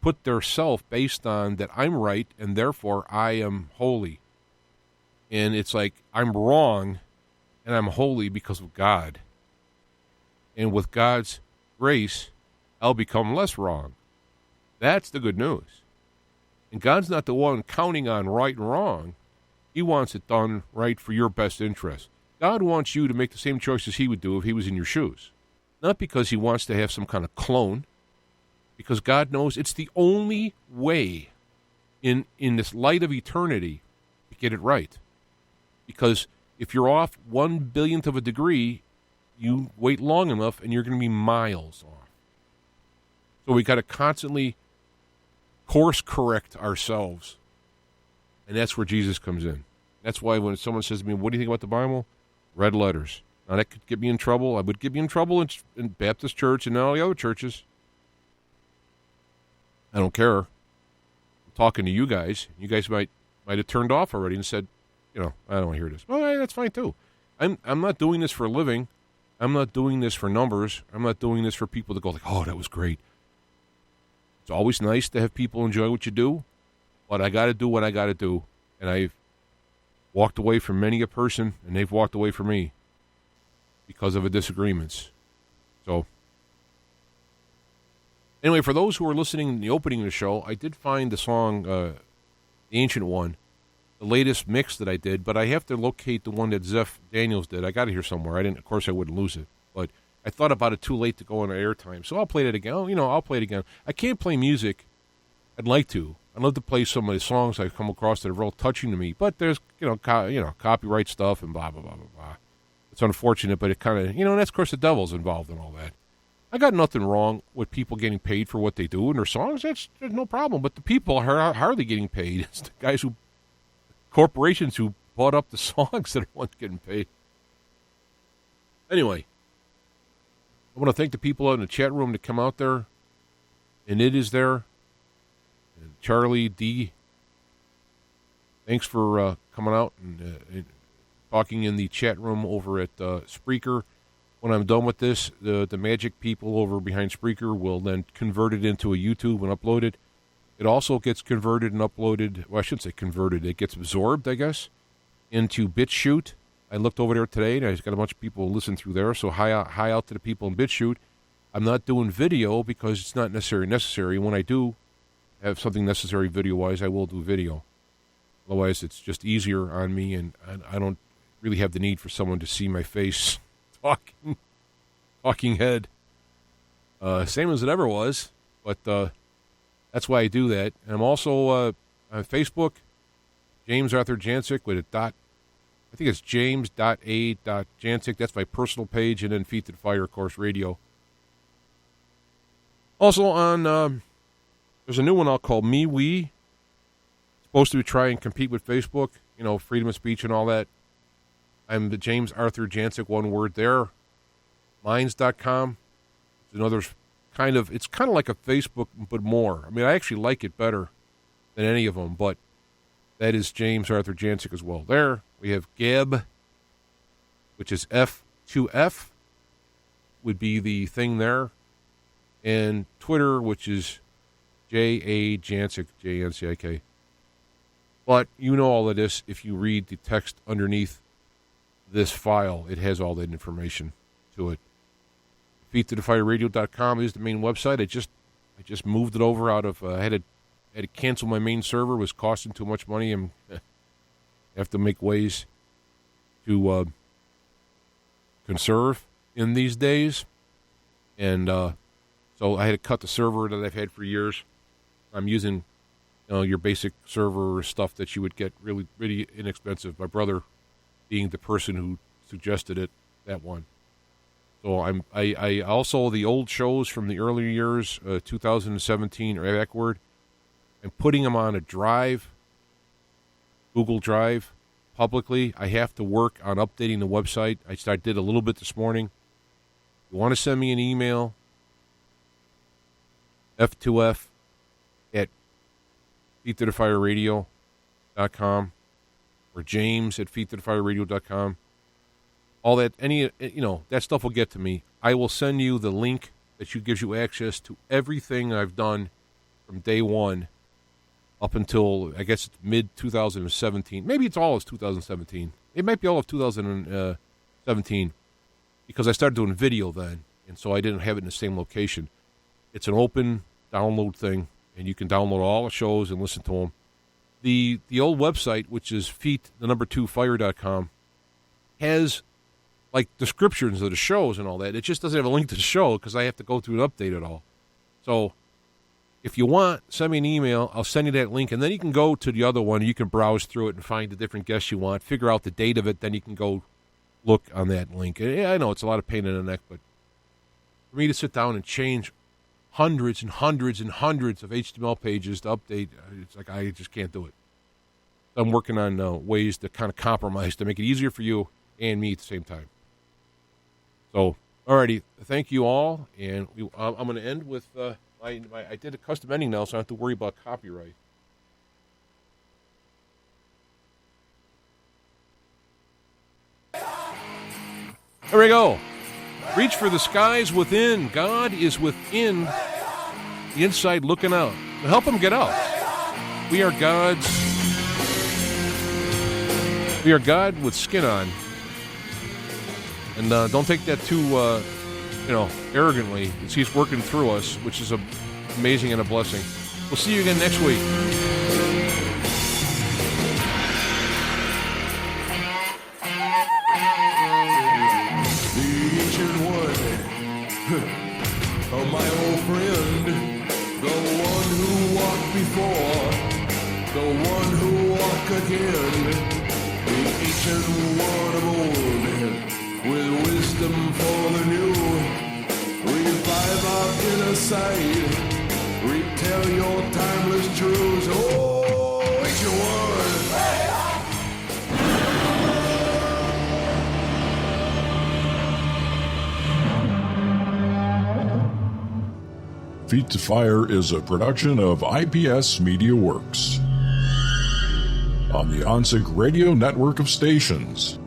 put their self based on that I'm right, and therefore I am holy. And it's like I'm wrong, and I'm holy because of God. And with God's grace, I'll become less wrong. That's the good news. And God's not the one counting on right and wrong. He wants it done right for your best interest. God wants you to make the same choices he would do if he was in your shoes. Not because he wants to have some kind of clone, because God knows it's the only way in this light of eternity to get it right. Because if you're off 1/1000th of a degree, you wait long enough and you're going to be miles off. So we got to constantly course correct ourselves. And that's where Jesus comes in. That's why when someone says to me, what do you think about the Bible? Red letters. Now that could get me in trouble. I would get me in trouble in Baptist church and all the other churches. I don't care. I'm talking to you guys. You guys might have turned off already and said, I don't want to hear this. Well, that's fine too. I'm not doing this for a living. I'm not doing this for numbers. I'm not doing this for people to go like, oh, that was great. It's always nice to have people enjoy what you do, but I got to do what I got to do. And I've walked away from many a person, and they've walked away from me because of disagreements. So, anyway, for those who are listening in the opening of the show, I did find the song, the ancient one, the latest mix that I did, but I have to locate the one that Zeph Daniels did. I got it here somewhere. Of course, I wouldn't lose it, but I thought about it too late to go on airtime, so I'll play it again. I'll play it again. I can't play music. I'd like to. I'd love to play some of the songs I've come across that are real touching to me, but there's, copyright stuff and blah, blah, blah, blah, blah. It's unfortunate, but it kind of, and that's, of course, the devil's involved in all that. I got nothing wrong with people getting paid for what they do in their songs. There's no problem, but the people are hardly getting paid. It's the guys corporations who bought up the songs that are the ones getting paid. Anyway, I want to thank the people in the chat room that come out there, and it is there. And Charlie D, thanks for coming out and talking in the chat room over at Spreaker. When I'm done with this, the magic people over behind Spreaker will then convert it into a YouTube and upload it. It also gets converted and uploaded. Well, I shouldn't say converted. It gets absorbed, I guess, into BitChute. I looked over there today, and I've got a bunch of people listen through there. So hi out to the people in BitChute. I'm not doing video because it's not necessary. When I do have something necessary video-wise, I will do video. Otherwise, it's just easier on me, and I don't really have the need for someone to see my face talking head. Same as it ever was, but that's why I do that. And I'm also on Facebook, James Arthur Jancic with a dot. I think it's james.a.jancic. That's my personal page, and then Feet to the Fire, of course, radio. Also on, there's a new one I'll call MeWe. Supposed to try and compete with Facebook, freedom of speech and all that. I'm the James Arthur Jancic, one word there. Minds.com. It's another it's kind of like a Facebook, but more. I mean, I actually like it better than any of them, but That is James Arthur Jancic as well. There we have Gab, which is F2F, would be the thing there. And Twitter, which is J.A. Jancic, J-N-C-I-K. But you know all of this if you read the text underneath this file. It has all that information to it. FeetToTheFireRadio.com is the main website. I just moved it over out of I had to cancel my main server. It was costing too much money, and I have to make ways to conserve in these days. And so I had to cut the server that I've had for years. I'm using your basic server stuff that you would get really, really inexpensive. My brother being the person who suggested it, that one. So I also, the old shows from the earlier years, 2017 or backward, I'm putting them on a drive, Google Drive, publicly. I have to work on updating the website. I did a little bit this morning. If you want to send me an email, F2F at FeetToTheFireRadio.com or James at FeetToTheFireRadio.com. All that, that stuff will get to me. I will send you the link that gives you access to everything I've done from day one up until, I guess, it's mid-2017. Maybe it's all of 2017. It might be all of 2017 because I started doing video then, and so I didn't have it in the same location. It's an open download thing, and you can download all the shows and listen to them. The old website, which is feet2fire.com, has like descriptions of the shows and all that. It just doesn't have a link to the show because I have to go through and update it all. So if you want, send me an email. I'll send you that link, and then you can go to the other one. You can browse through it and find the different guests you want, figure out the date of it, then you can go look on that link. And I know it's a lot of pain in the neck, but for me to sit down and change hundreds and hundreds and hundreds of HTML pages to update, it's like I just can't do it. I'm working on ways to kind of compromise to make it easier for you and me at the same time. So, alrighty, thank you all, and I'm going to end with I did a custom ending now, so I don't have to worry about copyright. There we go. Reach for the skies within. God is within, the inside looking out. So help him get out. We are God's. We are God with skin on. And don't take that too, arrogantly. He's working through us, which is amazing and a blessing. We'll see you again next week. The ancient one, oh my old friend, the one who walked before, the one who walked again, the ancient one of old. With wisdom for the new, revive our inner sight, retell your timeless truths. Oh, ancient one. Feet to Fire is a production of IPS Media Works on the OnSync Radio network of stations.